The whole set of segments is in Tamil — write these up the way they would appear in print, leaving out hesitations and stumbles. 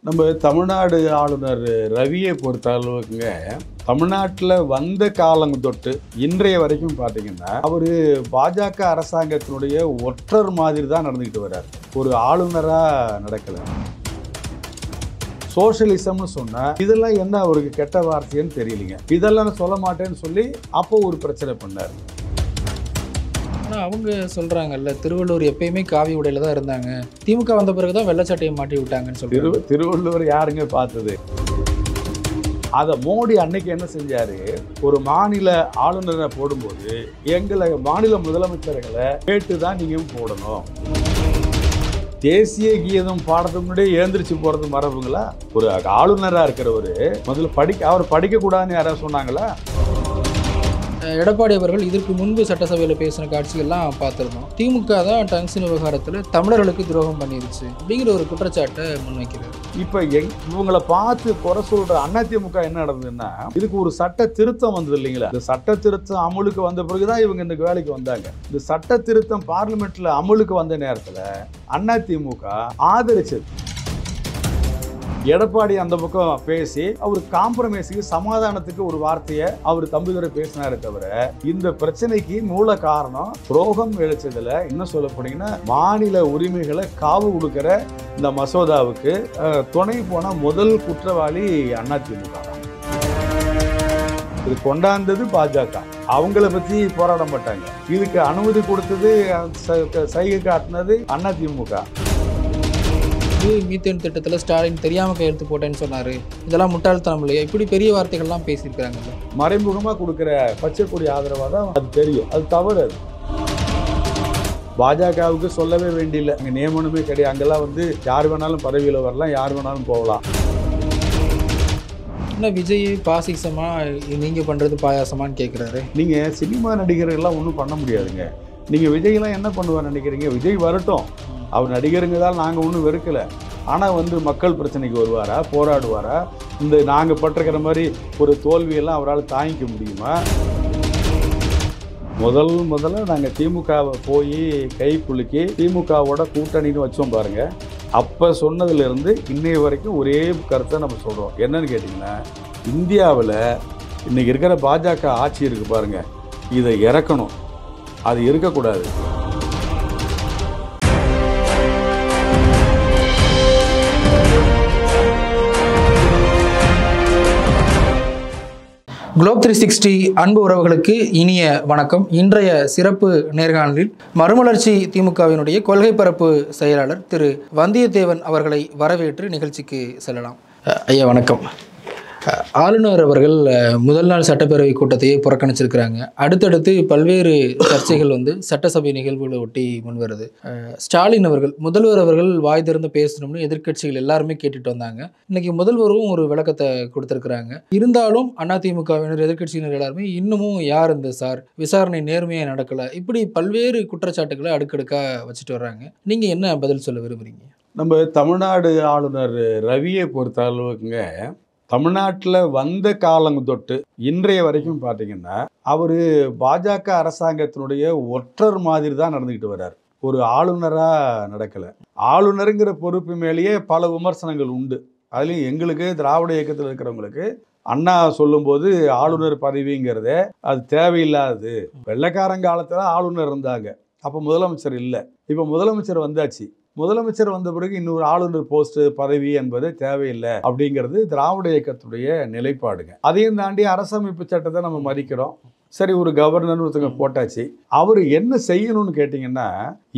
நம்ம தமிழ்நாடு ஆளுநர் ரவியை பொறுத்த அளவுக்குங்க, தமிழ்நாட்டில் வந்த காலம் தொட்டு இன்றைய வரைக்கும் பார்த்தீங்கன்னா அவர் பாஜக அரசாங்கத்தினுடைய ஒற்றர் மாதிரி தான் நடந்துக்கிட்டு வர்றார். ஒரு ஆளுநராக நடக்கலை. சோஷலிசம்னு சொன்னால் இதெல்லாம் என்ன அவருக்கு கெட்ட வார்த்தைன்னு தெரியலைங்க. இதெல்லாம் நான் சொல்ல மாட்டேன்னு சொல்லி அப்போ ஒரு பிரச்சனை பண்ணார். ஆனால் அவங்க சொல்கிறாங்கல்ல, திருவள்ளூர் எப்பயுமே காவி உடையில தான் இருந்தாங்க, திமுக வந்த பிறகு தான் வெள்ளச்சட்டையை மாட்டி விட்டாங்கன்னு சொல்லி. திருவள்ளூர் யாருங்க பார்த்தது? அதை மோடி அன்னைக்கு என்ன செஞ்சாரு, ஒரு மாநில ஆளுநரை போடும்போது எங்களை மாநில முதலமைச்சர்களை கேட்டு தான் நீங்கள் போடணும். தேசிய கீதம் பாடத்துக்கு முன்னாடியே எழுந்திரிச்சு போகிறது மரபுங்களா? ஒரு ஆளுநராக இருக்கிறவரு முதல்ல அவர் படிக்கக்கூடாதுன்னு யாராவது சொன்னாங்களா? எடப்பாடி அவர்கள் இதற்கு முன்பு சட்டசபையில் பேசின காட்சிகள்லாம் பார்த்துருந்தோம். திமுக தான் டங்ஸ்டன் விவகாரத்தில் தமிழர்களுக்கு துரோகம் பண்ணிருச்சு அப்படிங்கிற ஒரு குற்றச்சாட்டை முன்வைக்கிறார். இப்போ இவங்களை பார்த்து குறை சொல்ற அதிமுக என்ன நடந்ததுன்னா, இதுக்கு ஒரு சட்ட திருத்தம் வந்தது இல்லைங்களா? இந்த சட்ட திருத்தம் அமலுக்கு வந்த பிறகுதான் இவங்க இந்த வேலைக்கு வந்தாங்க. இந்த சட்ட திருத்தம் பார்லிமெண்ட்ல அமலுக்கு வந்த நேரத்தில் அதிமுக ஆதரிச்சது. எடப்பாடி அந்த பக்கம் பேசி அவர் காம்ப்ரமைஸுக்கு சமாதானத்துக்கு ஒரு வார்த்தையை அவர் தம்பிதுரை பேசினாரே தவிர, இந்த பிரச்சனைக்கு மூல காரணம் துரோகம் இழைச்சதுல இன்னும் சொல்ல போனீங்கன்னா மாநில உரிமைகளை காவு கொடுக்கிற இந்த மசோதாவுக்கு துணை போன முதல் குற்றவாளி அதிமுக தான். இது கொண்டாந்தது பாஜக. அவங்கள பத்தி போராட மாட்டாங்க. இதுக்கு அனுமதி கொடுத்தது சைகை காட்டினது அதிமுக. மீத்தேன் திட்டத்தில் ஸ்டாலின் தெரியாமல் கையெழுத்து போட்டேன்னு சொன்னார். இதெல்லாம் முட்டாள்தனம் இல்லையா? இப்படி பெரிய வார்த்தைகள்லாம் பேசியிருக்கிறாங்க. மறைமுகமாக கொடுக்குற பச்சை கொடி ஆதரவாக தான் அது தெரியும். அது தவறு. அது பாஜகவுக்கு சொல்லவே வேண்டியில்லை. அங்கே நியமனமே கிடையாது. அங்கெல்லாம் யார் வேணாலும் பதவியில் வரலாம், யார் வேணாலும் போகலாம். என்ன விஜய் பாசிசமா, நீங்கள் பண்ணுறது பாயாசமானு கேட்குறாரு. நீங்கள் சினிமா நடிகர்கள்லாம் ஒன்றும் பண்ண முடியாதுங்க. நீங்கள் விஜய்லாம் என்ன பண்ணுவார் நினைக்கிறீங்க? விஜய் வரட்டும், அவர் நடிகருங்க தான் நாங்கள் ஒன்றும் வெறுக்கலை. ஆனால் மக்கள் பிரச்சனைக்கு வருவாரா, போராடுவாரா? இந்த நாங்கள் பட்டிருக்கிற மாதிரி ஒரு தோல்வியெல்லாம் அவரால் தாங்கிக்க முடியுமா? முதல்ல நாங்கள் திமுகவை போய் கை குலுக்கி திமுகவோட கூட்டணின்னு வச்சோம் பாருங்க. அப்போ சொன்னதுலேருந்து இன்னைய வரைக்கும் ஒரே கருத்தை நம்ம சொல்கிறோம். என்னன்னு கேட்டிங்கன்னா, இந்தியாவில் இன்றைக்கி இருக்கிற பாஜக ஆட்சி இருக்குது பாருங்க, இதை இறக்கணும். அது இருக்கக்கூடாது. குளோப் 360 அன்பு உறவுகளுக்கு இனிய வணக்கம். இன்றைய சிறப்பு நேர்காணலில் மறுமலர்ச்சி திமுகவினுடைய கொள்கை பரப்பு செயலாளர் திரு வந்தியத்தேவன் அவர்களை வரவேற்று நிகழ்ச்சிக்கு செல்லலாம். ஐயா வணக்கம். ஆளுநர் அவர்கள் முதல் நாள் சட்டப்பேரவை கூட்டத்தையே புறக்கணிச்சிருக்கிறாங்க. அடுத்தடுத்து பல்வேறு சர்ச்சைகள் சட்டசபை நிகழ்வுகளை ஒட்டி முன்வருது. ஸ்டாலின் அவர்கள், முதல்வர் அவர்கள் வாய் திறந்து பேசணும்னு எதிர்க்கட்சிகள் எல்லாருமே கேட்டுட்டு வந்தாங்க. இன்னைக்கு முதல்வரும் ஒரு விளக்கத்தை கொடுத்துருக்குறாங்க. இருந்தாலும் அதிமுகவினர், எதிர்க்கட்சியினர் எல்லாருமே இன்னமும் யார் இந்த சார், விசாரணை நேர்மையாக நடக்கலை, இப்படி பல்வேறு குற்றச்சாட்டுகளை அடுக்கடுக்காக வச்சுட்டு வர்றாங்க. நீங்கள் என்ன பதில் சொல்ல விரும்புகிறீங்க? நம்ம தமிழ்நாடு ஆளுநர் ரவியை பொறுத்த அளவுக்குங்க, தமிழ்நாட்டில் வந்த காலம் தொட்டு இன்றைய வரைக்கும் பார்த்தீங்கன்னா அவர் பாஜக அரசாங்கத்தினுடைய ஒற்றர் மாதிரி தான் நடந்துக்கிட்டு வர்றார். ஒரு ஆளுநராக நடக்கலை. ஆளுநருங்கிற பொறுப்பு மேலேயே பல விமர்சனங்கள் உண்டு. அதுலேயும் எங்களுக்கு திராவிட இயக்கத்தில் இருக்கிறவங்களுக்கு அண்ணா சொல்லும்போது ஆளுநர் பதவிங்கிறத அது தேவையில்லாது. வெள்ளைக்காரங்காலத்தில் ஆளுநர் இருந்தாங்க, அப்போ முதலமைச்சர் இல்லை. இப்போ முதலமைச்சர் வந்தாச்சு. முதலமைச்சர் வந்த பிறகு இன்னொரு ஆளுநர் போஸ்ட் பதவி என்பது தேவையில்லை அப்படிங்கிறது திராவிட இயக்கத்துடைய நிலைப்பாடுங்க. அதையும் தாண்டி அரசமைப்பு சட்டத்தை நம்ம மதிக்கிறோம். சரி, ஒரு கவர்னர் ஒருத்தங்க போட்டாச்சு. அவர் என்ன செய்யணும்னு கேட்டிங்கன்னா,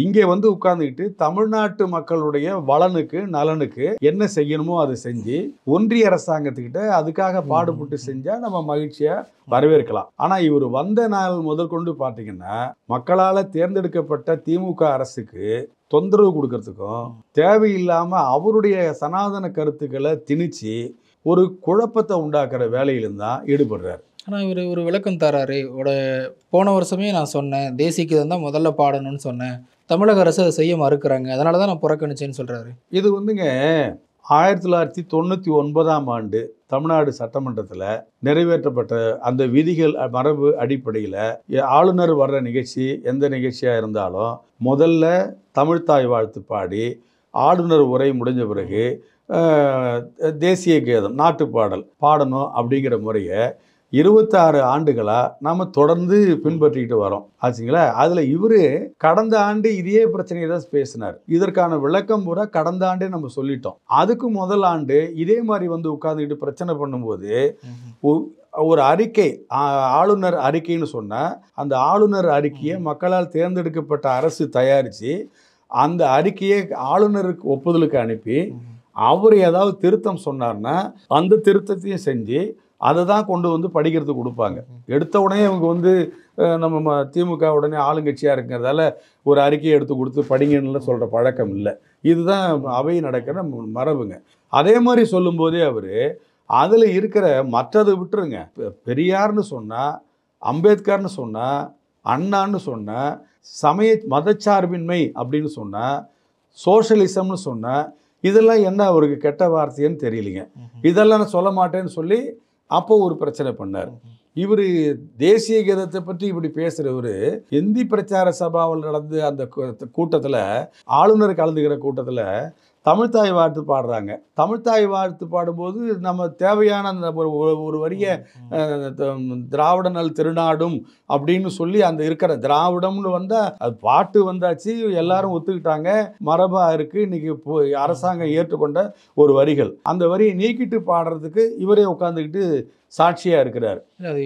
இங்கே உட்கார்ந்துக்கிட்டு தமிழ்நாட்டு மக்களுடைய வளனுக்கு நலனுக்கு என்ன செய்யணுமோ அதை செஞ்சு ஒன்றிய அரசாங்கத்துக்கிட்ட அதுக்காக பாடுபட்டு செஞ்சால் நம்ம மகிழ்ச்சியாக வரவேற்கலாம். ஆனால் இவர் வந்த நாள் முதல் கொண்டு பார்த்தீங்கன்னா மக்களால் தேர்ந்தெடுக்கப்பட்ட திமுக அரசுக்கு தொந்தரவு கொடுக்கறதுக்கும் தேவையில்லாமல் அவருடைய சனாதன கருத்துக்களை திணிச்சு ஒரு குழப்பத்தை உண்டாக்குற வேலையிலும் தான் ஈடுபடுறார். ஆனால் இவர் ஒரு விளக்கம் தராரு. போன வருஷமே நான் சொன்னேன், தேசியக்கு தான் முதல்ல பாடணும்னு சொன்னேன், தமிழக அரசு அதை செய்ய மறுக்கிறாங்க, அதனால தான் நான் புறக்கணிச்சேன்னு சொல்கிறாரு. இது 1999ஆம் ஆண்டு தமிழ்நாடு சட்டமன்றத்தில் நிறைவேற்றப்பட்ட அந்த விதிகள் மரபு அடிப்படையில் ஆளுநர் வர்ற நிகழ்ச்சி எந்த நிகழ்ச்சியாக இருந்தாலும் முதல்ல தமிழ்த்தாய் வாழ்த்து பாடி ஆளுநர் உரை முடிஞ்ச பிறகு தேசிய கீதம் நாட்டுப்பாடல் பாடணும் அப்படிங்கிற முறையை 26 ஆண்டுகளாக நாம் தொடர்ந்து பின்பற்றிக்கிட்டு வரோம் ஆச்சுங்களா. அதில் இவர் கடந்த ஆண்டு இதே பிரச்சனையை தான் பேசினார். இதற்கான விளக்கம் பூரா கடந்த ஆண்டே நம்ம சொல்லிட்டோம். அதுக்கு முதல் ஆண்டு இதே மாதிரி வந்து உட்காந்துக்கிட்டு பிரச்சனை பண்ணும்போது ஒரு அறிக்கை, ஆளுநர் அறிக்கைன்னு சொன்னால் அந்த ஆளுநர் அறிக்கையை மக்களால் தேர்ந்தெடுக்கப்பட்ட அரசு தயாரித்து அந்த அறிக்கையை ஆளுநருக்கு ஒப்புதலுக்கு அனுப்பி அவர் ஏதாவது திருத்தம் சொன்னார்னா அந்த திருத்தத்தையும் செஞ்சு அதை தான் கொண்டு வந்து படிக்கிறதுக்கு கொடுப்பாங்க. எடுத்த உடனே அவங்க வந்து நம்ம திமுக உடனே ஆளுங்கட்சியாக இருக்கிறதால ஒரு அறிக்கையை எடுத்து கொடுத்து படிங்கன்னு சொல்கிற பழக்கம் இல்லை. இதுதான் அவை நடக்கிற மரபுங்க. அதே மாதிரி சொல்லும்போதே அவர் அதில் இருக்கிற மற்றதை விட்டுருங்க. பெரியார்னு சொன்னால், அம்பேத்கர்னு சொன்னால், அண்ணான்னு சொன்னால், சமய மதச்சார்பின்மை அப்படின்னு சொன்னால், சோஷலிசம்னு சொன்னால், இதெல்லாம் என்ன அவருக்கு கெட்ட வார்த்தைன்னு தெரியலைங்க. இதெல்லாம் நான் சொல்ல மாட்டேன்னு சொல்லி அப்போ ஒரு பிரச்சனை பண்ணார். இவர் தேசிய கீதத்தை பற்றி இப்படி பேசுகிறவர் இந்தி பிரச்சார சபாவில் நடந்து அந்த கூட்டத்தில் ஆளுநர் கலந்துக்கிற கூட்டத்தில் தமிழ்த்தாய் வாழ்த்து பாடுறாங்க. தமிழ்த்தாய் வாழ்த்து பாடும்போது நம்ம தேவையான அந்த ஒரு வரிய திராவிட நல் திருநாடும் அப்படின்னு சொல்லி அந்த இருக்கிற திராவிடம்னு வந்தால் அது பாட்டு வந்தாச்சு, எல்லாரும் ஒத்துக்கிட்டாங்க, மரபாக இருக்குது. இன்றைக்கி அரசாங்கம் ஏற்றுக்கொண்ட ஒரு வரிகள், அந்த வரியை நீக்கிட்டு பாடுறதுக்கு இவரே உட்காந்துக்கிட்டு சாட்சியாக இருக்கிறார். அது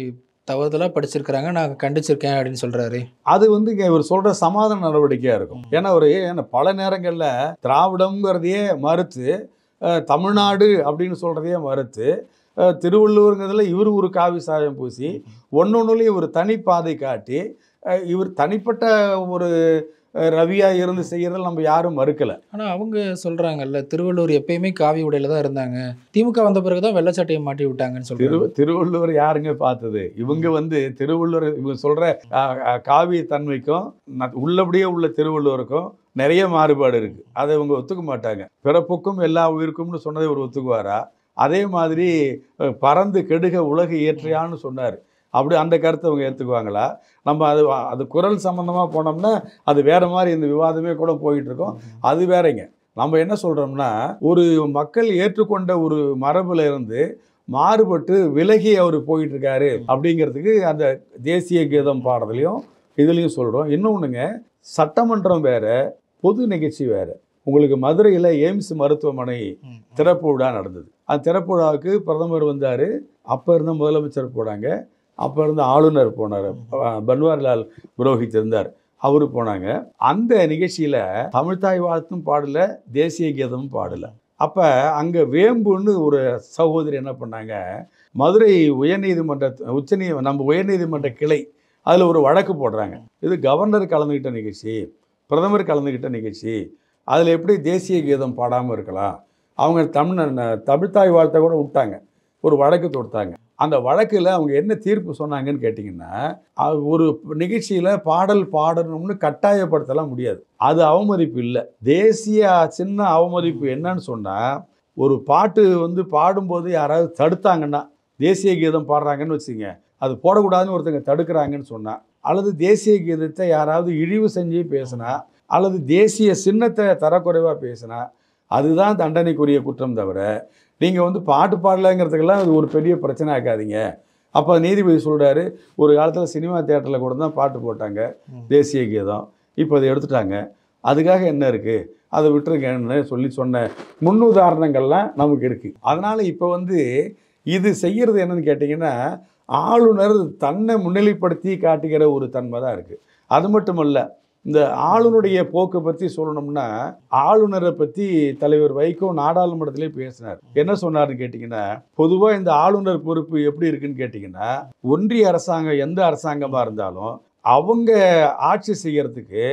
தவறுதலாக படிச்சிருக்கிறாங்க, நான் கண்டிச்சிருக்கேன் அப்படின்னு சொல்கிறாரு. அது வந்து இவர் சொல்கிற சமாதான நடவடிக்கையாக இருக்கும். ஏன்னா பல நேரங்களில் திராவிடங்கிறதையே மறுத்து, தமிழ்நாடு அப்படின்னு சொல்கிறதையே மறுத்து, திருவள்ளுவருங்கிறதுல இவர் ஒரு காவி சாயம் பூசி ஒன்னொன்னுலேயும் ஒரு தனிப்பாதை காட்டி இவர் தனிப்பட்ட ஒரு ரவியாக இருந்து செய்கிறதில் நம்ம யாரும் மறுக்கலை. ஆனால் அவங்க சொல்கிறாங்கல்ல, திருவள்ளுவர் எப்பயுமே காவி உடையில தான் இருந்தாங்க, திமுக வந்த பிறகு தான் வெள்ளச்சட்டையை மாட்டி விட்டாங்கன்னு சொல்கிறாங்க. திருவள்ளுவர் யாருங்க பார்த்தது? இவங்க வந்து திருவள்ளுவர் இவங்க சொல்கிற காவி தன்மைக்கும் உள்ளபடியே உள்ள திருவள்ளுவருக்கும் நிறைய மாறுபாடு இருக்குது. அதை இவங்க ஒத்துக்க மாட்டாங்க. பிறப்புக்கும் எல்லா உயிருக்கும்னு சொன்னதை இவர் ஒத்துக்குவாரா? அதே மாதிரி பறந்து கெடுக உலகு ஏற்றியான்னு சொன்னார். அப்படி அந்த கருத்தை அவங்க ஏற்றுக்குவாங்களா? நம்ம அது குரல் சம்மந்தமாக போனோம்னா அது வேறு மாதிரி இந்த விவாதமே கூட போயிட்டுருக்கோம். அது வேறங்க. நம்ம என்ன சொல்கிறோம்னா, ஒரு மக்கள் ஏற்றுக்கொண்ட ஒரு மரபில் இருந்து மாறுபட்டு விலகி அவர் போயிட்டுருக்காரு அப்படிங்கிறதுக்கு அந்த தேசிய கீதம் பாடுறதுலையும் இதுலேயும் சொல்கிறோம். இன்னொன்றுங்க, சட்டமன்றம் வேறு, பொது நிகழ்ச்சி வேறு. உங்களுக்கு மதுரையில் எய்ம்ஸ் மருத்துவமனை திறப்பு விழா நடந்தது. அந்த திறப்பு விழாவுக்கு பிரதமர் வந்தார், அப்போ இருந்த முதலமைச்சர் போனாங்க, அப்போ இருந்த ஆளுநர் போனார், பன்வாரிலால் புரோஹித் இருந்தார், அவரு போனாங்க. அந்த நிகழ்ச்சியில் தமிழ்த்தாய் வாழ்த்தும் பாடலை, தேசிய கீதமும் பாடலை. அப்போ அங்கே வேம்புன்னு ஒரு சகோதரி என்ன பண்ணாங்க, மதுரை நம்ம உயர்நீதிமன்ற கிளை அதில் ஒரு வழக்கு போடுறாங்க. இது கவர்னர் கலந்துக்கிட்ட நிகழ்ச்சி, பிரதமர் கலந்துக்கிட்ட நிகழ்ச்சி, அதில் எப்படி தேசிய கீதம் பாடாமல் இருக்கலாம்? அவங்க தமிழ்த்தாய் வாழ்த்தை கூட விட்டாங்க, ஒரு வழக்கு தொடுத்தாங்க. அந்த வழக்கில் அவங்க என்ன தீர்ப்பு சொன்னாங்கன்னு கேட்டிங்கன்னா, ஒரு நிகழ்ச்சியில் பாடல் பாடணும்னு கட்டாயப்படுத்தலாம் முடியாது, அது அவமதிப்பு இல்லை. தேசிய சின்ன அவமதிப்பு என்னன்னு சொன்னால், ஒரு பாட்டு வந்து பாடும்போது யாராவது தடுத்தாங்கன்னா, தேசிய கீதம் பாடுறாங்கன்னு வச்சுங்க, அது போடக்கூடாதுன்னு ஒருத்தங்க தடுக்கிறாங்கன்னு சொன்னால், அல்லது தேசிய கீதத்தை யாராவது இழிவு செஞ்சு பேசினா, அல்லது தேசிய சின்னத்தை தரக்குறைவாக பேசினா, அதுதான் தண்டனைக்குரிய குற்றம். தவிர நீங்கள் வந்து பாட்டு பாடலைங்கிறதுக்கெல்லாம் அது ஒரு பெரிய பிரச்சனை ஆக்காதீங்க. அப்போ நீதிபதி சொல்கிறாரு, ஒரு காலத்தில் சினிமா தியேட்டரில் கூட தான் பாட்டு போட்டாங்க தேசிய கீதம், இப்போ அதை எடுத்துட்டாங்க, அதுக்காக என்ன இருக்குது, அதை விட்டுருங்கன்னு சொன்ன முன்னுதாரணங்கள்லாம் நமக்கு இருக்குது. அதனால் இப்போ வந்து இது செய்கிறது என்னன்னு கேட்டிங்கன்னா, ஆளுநர் தன்னை முன்னிலைப்படுத்தி காட்டுகிற ஒரு தன்மை தான் இருக்குது. அது மட்டுமல்ல, இந்த ஆளுநருடைய போக்கை பற்றி சொல்லணும்னா, ஆளுநரை பற்றி தலைவர் வைகோ நாடாளுமன்றத்திலே பேசினார். என்ன சொன்னார்னு கேட்டிங்கன்னா, பொதுவாக இந்த ஆளுநர் பொறுப்பு எப்படி இருக்குன்னு கேட்டிங்கன்னா, ஒன்றிய அரசாங்கம் எந்த அரசாங்கமாக இருந்தாலும் அவங்க ஆட்சி செய்கிறதுக்கு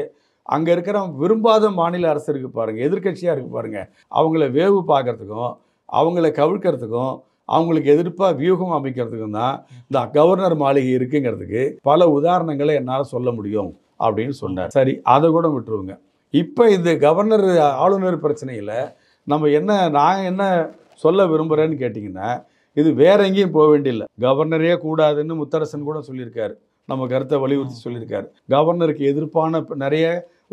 அங்கே இருக்கிற விரும்பாத மாநில அரசு இருக்குது பாருங்கள், எதிர்கட்சியாக இருக்குது பாருங்கள், அவங்கள வேவு பார்க்குறதுக்கும் அவங்கள கவிழ்க்கிறதுக்கும் அவங்களுக்கு எதிர்ப்பாக வியூகம் அமைக்கிறதுக்கும் தான் இந்த கவர்னர் மாளிகை இருக்குங்கிறதுக்கு பல உதாரணங்களை என்னால் சொல்ல முடியும் அப்படின்னு சொன்னார். சரி, அதை கூட விட்டுருவோங்க. இப்போ இந்த கவர்னர் ஆளுநர் பிரச்சனையில் நான் என்ன சொல்ல விரும்புகிறேன்னு கேட்டிங்கன்னா, இது வேற எங்கேயும் போக வேண்டியில்லை. கவர்னரே கூடாதுன்னு முத்தரசன் கூட சொல்லியிருக்காரு, நம்ம கருத்தை வலியுறுத்தி சொல்லியிருக்காரு. கவர்னருக்கு எதிர்ப்பான நிறைய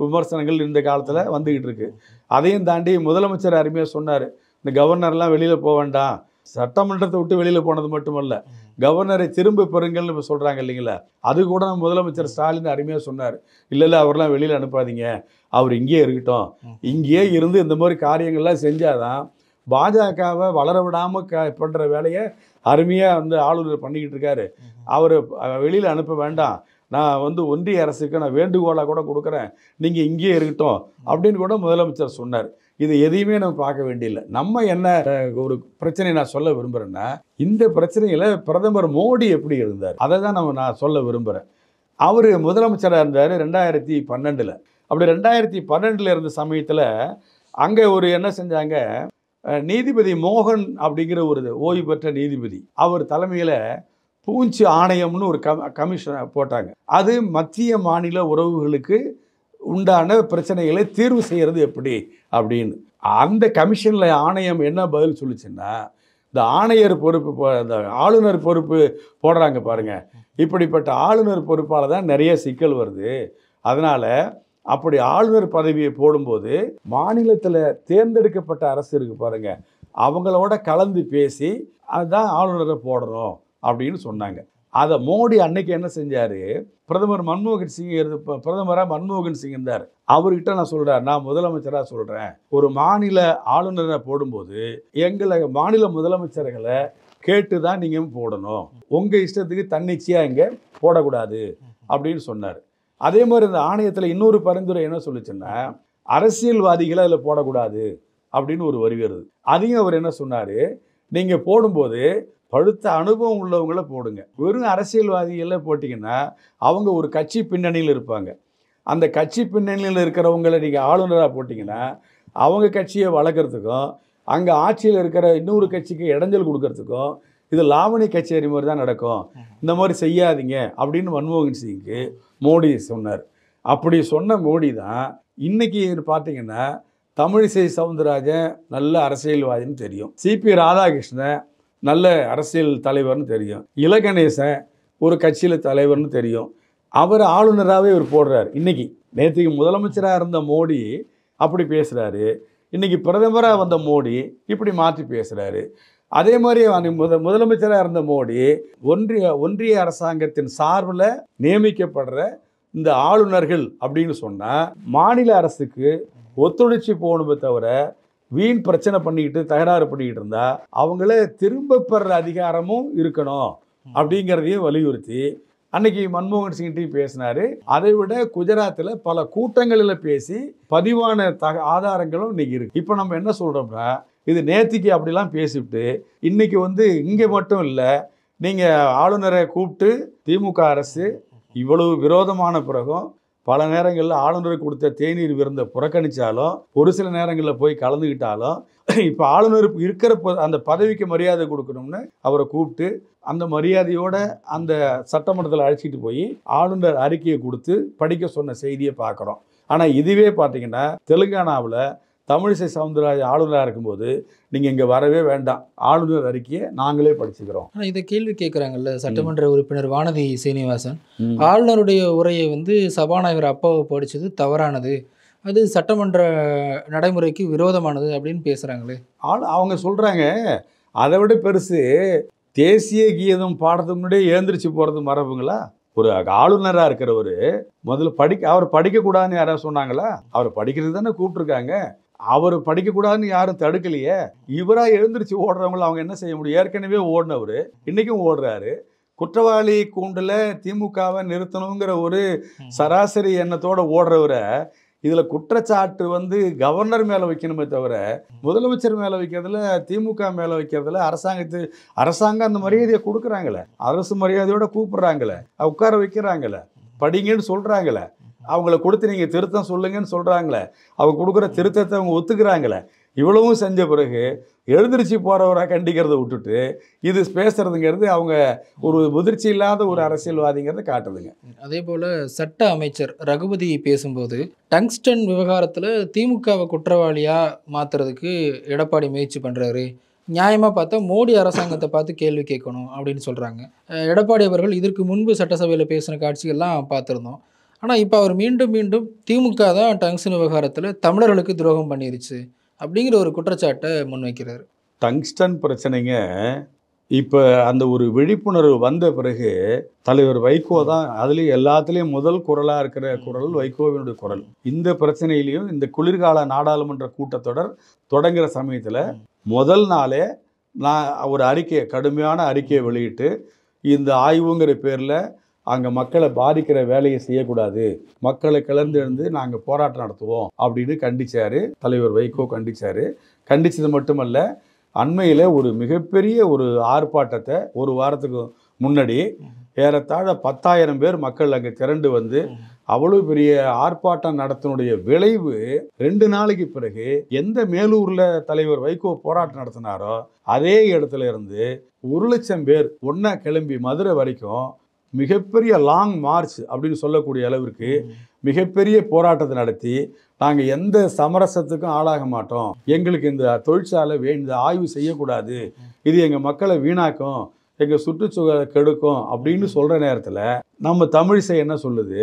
விமர்சனங்கள் இந்த காலத்தில் வந்துக்கிட்டு இருக்கு. அதையும் தாண்டி முதலமைச்சர் அருமையாக சொன்னார், இந்த கவர்னர்லாம் வெளியில் போக வேண்டாம், சட்டமன்றத்தை விட்டு வெளியில் போனது மட்டுமல்ல, கவர்னரை திரும்ப பெறுங்கள்னு இப்போ சொல்கிறாங்க இல்லைங்களா, அது கூட நம்ம முதலமைச்சர் ஸ்டாலின் அருமையாக சொன்னார். இல்லை அவரெல்லாம் வெளியில் அனுப்பாதீங்க, அவர் இங்கேயே இருக்கட்டும், இங்கேயே இருந்து இந்த மாதிரி காரியங்கள்லாம் செஞ்சாதான் பாஜகவை வளர விடாமல் பண்ணுற வேலையை அருமையாக வந்து ஆளுநர் பண்ணிக்கிட்டு இருக்காரு. அவர் வெளியில் அனுப்ப வேண்டாம், நான் வந்து ஒன்றிய அரசுக்கு நான் வேண்டுகோளாக கூட கொடுக்குறேன், நீங்கள் இங்கேயே இருக்கட்டும் அப்படின்னு கூட முதலமைச்சர் சொன்னார். இது எதையுமே நம்ம பார்க்க வேண்டியதில்லை. நம்ம என்ன ஒரு பிரச்சனை நான் சொல்ல விரும்புகிறேன்னா, இந்த பிரச்சனையில் பிரதமர் மோடி எப்படி இருந்தார் அதை தான் நான் சொல்ல விரும்புகிறேன். அவர் முதலமைச்சராக இருந்தார் 2012. அப்படி 2012 இருந்த சமயத்தில் அங்கே ஒரு என்ன செஞ்சாங்க, நீதிபதி மோகன் அப்படிங்கிற ஒரு ஓய்வு பெற்ற நீதிபதி அவர் தலைமையில் பூஞ்சி ஆணையம்னு ஒரு கமிஷனை போட்டாங்க. அது மத்திய மாநில உறவுகளுக்கு உண்டான பிரச்சனைகளை தீர்வு செய்கிறது எப்படி அப்படின்னு. அந்த கமிஷனில் ஆணையம் என்ன பதில் சொல்லிச்சுன்னா, இந்த ஆணையர் பொறுப்பு இந்த ஆளுநர் பொறுப்பு போடுறாங்க பாருங்கள், இப்படிப்பட்ட ஆளுநர் பொறுப்பால் தான் நிறைய சிக்கல் வருது. அதனால் அப்படி ஆளுநர் பதவியை போடும்போது மாநிலத்தில் தேர்ந்தெடுக்கப்பட்ட அரசு இருக்குது பாருங்கள், அவங்களோட கலந்து பேசி அதுதான் ஆளுநரை போடணும் அப்படின்னு சொன்னாங்க. அதை மோடி அன்னைக்கு என்ன செஞ்சார், பிரதமர் மன்மோகன் சிங் பிரதமராக மன்மோகன் சிங் இருந்தார், அவர்கிட்ட நான் சொல்கிறேன், நான் முதலமைச்சராக சொல்கிறேன், ஒரு மாநில ஆளுநரை போடும்போது எங்களை மாநில முதலமைச்சர்களை கேட்டு தான் நீங்கள் போடணும், உங்கள் இஷ்டத்துக்கு தன்னிச்சையாக இங்கே போடக்கூடாது அப்படின்னு சொன்னார். அதே மாதிரி இந்த ஆணையத்தில் இன்னொரு பரிந்துரை என்ன சொல்லிச்சுன்னா, அரசியல்வாதிகளை அதில் போடக்கூடாது அப்படின்னு ஒரு வரி வருது. அதையும் அவர் என்ன சொன்னார், நீங்கள் போடும்போது பழுத்த அனுபவம் உள்ளவங்கள போடுங்க. வெறும் அரசியல்வாதிகளை போட்டிங்கன்னா அவங்க ஒரு கட்சி பின்னணியில் இருப்பாங்க. அந்த கட்சி பின்னணியில் இருக்கிறவங்களை நீங்கள் ஆளுநராக போட்டிங்கன்னா அவங்க கட்சியை வளர்க்குறதுக்கும் அங்கே ஆட்சியில் இருக்கிற இன்னொரு கட்சிக்கு இடைஞ்சல் கொடுக்கறதுக்கும் இது லாவணி கச்சேரி மாதிரி தான் நடக்கும், இந்த மாதிரி செய்யாதீங்க அப்படின்னு மன்மோகன் சிங்க்கு மோடி சொன்னார். அப்படி சொன்ன மோடி தான் இன்னைக்கு பார்த்தீங்கன்னா தமிழிசை சவுந்தரராஜன் நல்ல அரசியல்வாதின்னு தெரியும், சிபி ராதாகிருஷ்ணன் நல்ல அரசியல் தலைவர்னு தெரியும், இலகணேசன் ஒரு கட்சியில் தலைவர்னு தெரியும், அவர் ஆளுநராகவே இவர் போடுறார். இன்னைக்கு நேற்றுக்கு முதலமைச்சராக இருந்த மோடி அப்படி பேசுகிறாரு, இன்றைக்கி பிரதமராக வந்த மோடி இப்படி மாற்றி பேசுகிறாரு. அதே மாதிரி முதலமைச்சராக இருந்த மோடி ஒன்றிய அரசாங்கத்தின் சார்பில் நியமிக்கப்படுற இந்த ஆளுநர்கள் அப்படின்னு சொன்னால் மாநில அரசுக்கு ஒத்துழைச்சி போகணுமே தவிர வீண் பிரச்சனை பண்ணிக்கிட்டு தகராறு பண்ணிக்கிட்டு இருந்தால் அவங்கள திரும்ப பெற அதிகாரமும் இருக்கணும் அப்படிங்கிறதையும் வலியுறுத்தி அன்னைக்கு மன்மோகன் சிங்கிட்டையும் பேசினார். அதை விட குஜராத்தில் பல கூட்டங்களில் பேசி பதிவான ஆதாரங்களும் இன்னைக்கு இருக்குது. இப்போ நம்ம என்ன சொல்கிறோம்னா, இது நேத்திக்கு அப்படிலாம் பேசிவிட்டு இன்றைக்கி இங்கே மட்டும் இல்லை, நீங்கள் ஆளுநரை கூப்பிட்டு திமுக அரசு இவ்வளவு விரோதமான பிறகும் பல நேரங்களில் ஆளுநருக்கு கொடுத்த தேநீர் விருந்தை புறக்கணித்தாலும் ஒரு சில நேரங்களில் போய் கலந்துக்கிட்டாலும் இப்போ ஆளுநருக்கு இருக்கிற அந்த பதவிக்கு மரியாதை கொடுக்கணும்னு அவரை கூப்பிட்டு அந்த மரியாதையோடு அந்த சட்டமன்றத்தில் அழைச்சிட்டு போய் ஆளுநர் அறிக்கையை கொடுத்து படிக்க சொன்ன செய்தியை பார்க்குறோம். ஆனால் இதுவே பார்த்தீங்கன்னா தெலுங்கானாவில் தமிழிசை சவுந்தரராஜன் ஆளுநராக இருக்கும்போது நீங்கள் இங்கே வரவே வேண்டாம், ஆளுநர் அறிக்கையை நாங்களே படிச்சுக்கிறோம். ஆனால் இதை கேள்வி கேட்குறாங்கல்ல சட்டமன்ற உறுப்பினர் வானதி சீனிவாசன், ஆளுநருடைய உரையை சபாநாயகர் அப்பாவை படித்தது தவறானது, அது சட்டமன்ற நடைமுறைக்கு விரோதமானது அப்படின்னு பேசுகிறாங்களே. அவங்க சொல்கிறாங்க, அதை விட பெருசு தேசிய கீதம் பாடுறதுக்கு முன்னாடியே எழுந்திரிச்சு போகிறது மரபுங்களா? ஒரு ஆளுநராக இருக்கிறவர் முதல்ல அவர் படிக்கக்கூடாதுன்னு யாராவது சொன்னாங்களா? அவர் படிக்கிறது தானே கூப்பிட்ருக்காங்க, அவர் படிக்கக்கூடாதுன்னு யாரும் தடுக்கலையே. இவராக எழுந்திரிச்சு ஓடுறவங்கள அவங்க என்ன செய்ய முடியும்? ஏற்கனவே ஓடினவர் இன்றைக்கும் ஓடுறாரு. குற்றவாளி கூண்டில் திமுகவை நிறுத்தணுங்கிற ஒரு சராசரி எண்ணத்தோடு ஓடுறவரை இதில் குற்றச்சாட்டு கவர்னர் மேலே வைக்கணுமே தவிர முதலமைச்சர் மேலே வைக்கிறதுல திமுக மேலே வைக்கிறதுல அரசாங்கம் அந்த மரியாதையை கொடுக்குறாங்களே, அரசு மரியாதையோடு கூப்பிட்றாங்களே, உட்கார வைக்கிறாங்களே, படிங்கன்னு சொல்கிறாங்களே, அவங்கள கொடுத்து நீங்கள் திருத்தம் சொல்லுங்கன்னு சொல்கிறாங்களே, அவங்க கொடுக்குற திருத்தத்தை அவங்க ஒத்துக்கிறாங்களே, இவ்வளவும் செஞ்ச பிறகு எழுந்திரிச்சு போகிறவராக கண்டிக்கிறத விட்டுட்டு இது பேசுறதுங்கிறது அவங்க ஒரு முதிர்ச்சி இல்லாத ஒரு அரசியல்வாதிங்கிறத காட்டுதுங்க. அதே போல் சட்ட அமைச்சர் ரகுபதி பேசும்போது டங்ஸ்டன் விவகாரத்தில் திமுகவை குற்றவாளியாக மாற்றுறதுக்கு எடப்பாடி முயற்சி பண்ணுறாரு, நியாயமாக பார்த்தா மோடி அரசாங்கத்தை பார்த்து கேள்வி கேட்கணும் அப்படின்னு சொல்கிறாங்க. எடப்பாடி அவர்கள் இதற்கு முன்பு சட்டசபையில் பேசின காட்சிகள்லாம் பார்த்துருந்தோம். ஆனால் இப்போ அவர் மீண்டும் திமுக தான் டங்ஸ்டன் விவகாரத்தில் தமிழர்களுக்கு துரோகம் பண்ணிருச்சு, அப்படிங்கிற ஒரு குற்றச்சாட்டை முன்வைக்கிறார். டங்ஸ்டன் பிரச்சனைங்க இப்போ அந்த ஒரு விழிப்புணர்வு வந்த பிறகு தலைவர் வைகோ தான் அதுலேயும் எல்லாத்துலேயும் முதல் குரலாக இருக்கிற குரல் வைகோவினுடைய குரல். இந்த பிரச்சனையிலையும் இந்த குளிர்கால நாடாளுமன்ற கூட்டத்தொடர் தொடங்குகிற சமயத்தில் முதல் நாளே நான் ஒரு அறிக்கையை கடுமையான அறிக்கையை வெளியிட்டு இந்த ஆய்வுங்கிற பேரில் அங்கே மக்களை பாதிக்கிற வேலையை செய்யக்கூடாது, மக்களை கிளர்ந்தெழுந்து நாங்கள் போராட்டம் நடத்துவோம் அப்படின்னு கண்டிச்சார் தலைவர் வைகோ. கண்டிச்சது மட்டுமல்ல, அண்மையில் ஒரு மிகப்பெரிய ஒரு ஆர்ப்பாட்டத்தை ஒரு வாரத்துக்கு முன்னாடி ஏறத்தாழ 10,000 பேர் மக்கள் அங்கே திரண்டு வந்து அவ்வளோ பெரிய ஆர்ப்பாட்டம் நடத்தினுடைய விளைவு 2 நாளைக்கு பிறகு எந்த மேலூரில் தலைவர் வைகோ போராட்டம் நடத்தினாரோ அதே இடத்துல இருந்து 1,00,000 பேர் ஒன்றா கிளம்பி மதுரை வரைக்கும் மிகப்பெரிய லாங் மார்ச் அப்படின்னு சொல்லக்கூடிய அளவிற்கு மிகப்பெரிய போராட்டத்தை நடத்தி நாங்கள் எந்த சமரசத்துக்கும் ஆளாக மாட்டோம், எங்களுக்கு இந்த தொழிற்சாலை இந்த ஆய்வு செய்யக்கூடாது, இது எங்கள் மக்களை வீணாக்கும், எங்கள் சுற்றுச்சூழலை கெடுக்கும் அப்படின்னு சொல்கிற நேரத்தில் நம்ம தமிழிசை என்ன சொல்லுது,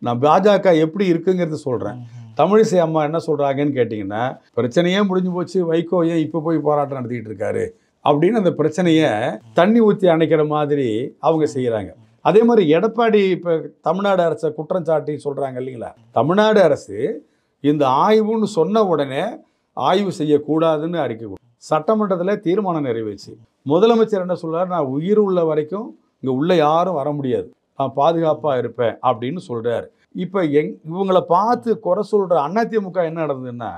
நான் பாஜக எப்படி இருக்குங்கிறது சொல்கிறேன். தமிழிசை அம்மா என்ன சொல்கிறாங்கன்னு கேட்டிங்கன்னா, பிரச்சனையே முடிஞ்சு போச்சு, வைகோ ஏன் இப்போ போய் போராட்டம் நடத்திக்கிட்டு இருக்காரு அப்படின்னு அந்த பிரச்சனையை தண்ணி ஊற்றி அணைக்கிற மாதிரி அவங்க செய்கிறாங்க. அதே மாதிரி எடப்பாடி இப்போ தமிழ்நாடு அரசை குற்றம் சாட்டி சொல்கிறாங்க இல்லைங்களா, தமிழ்நாடு அரசு இந்த ஆய்வுன்னு சொன்ன உடனே ஆய்வு செய்யக்கூடாதுன்னு அறிக்கை கொடுக்கும். சட்டமன்றத்தில் தீர்மானம் நிறைவேச்சு. முதலமைச்சர் என்ன சொல்கிறார், நான் உயிர் உள்ள வரைக்கும் இங்கே உள்ளே யாரும் வர முடியாது, நான் பாதுகாப்பாக இருப்பேன் அப்படின்னு சொல்கிறார். இப்போ இவங்களை பார்த்து குறை சொல்கிற அதிமுக என்ன நடந்ததுன்னா,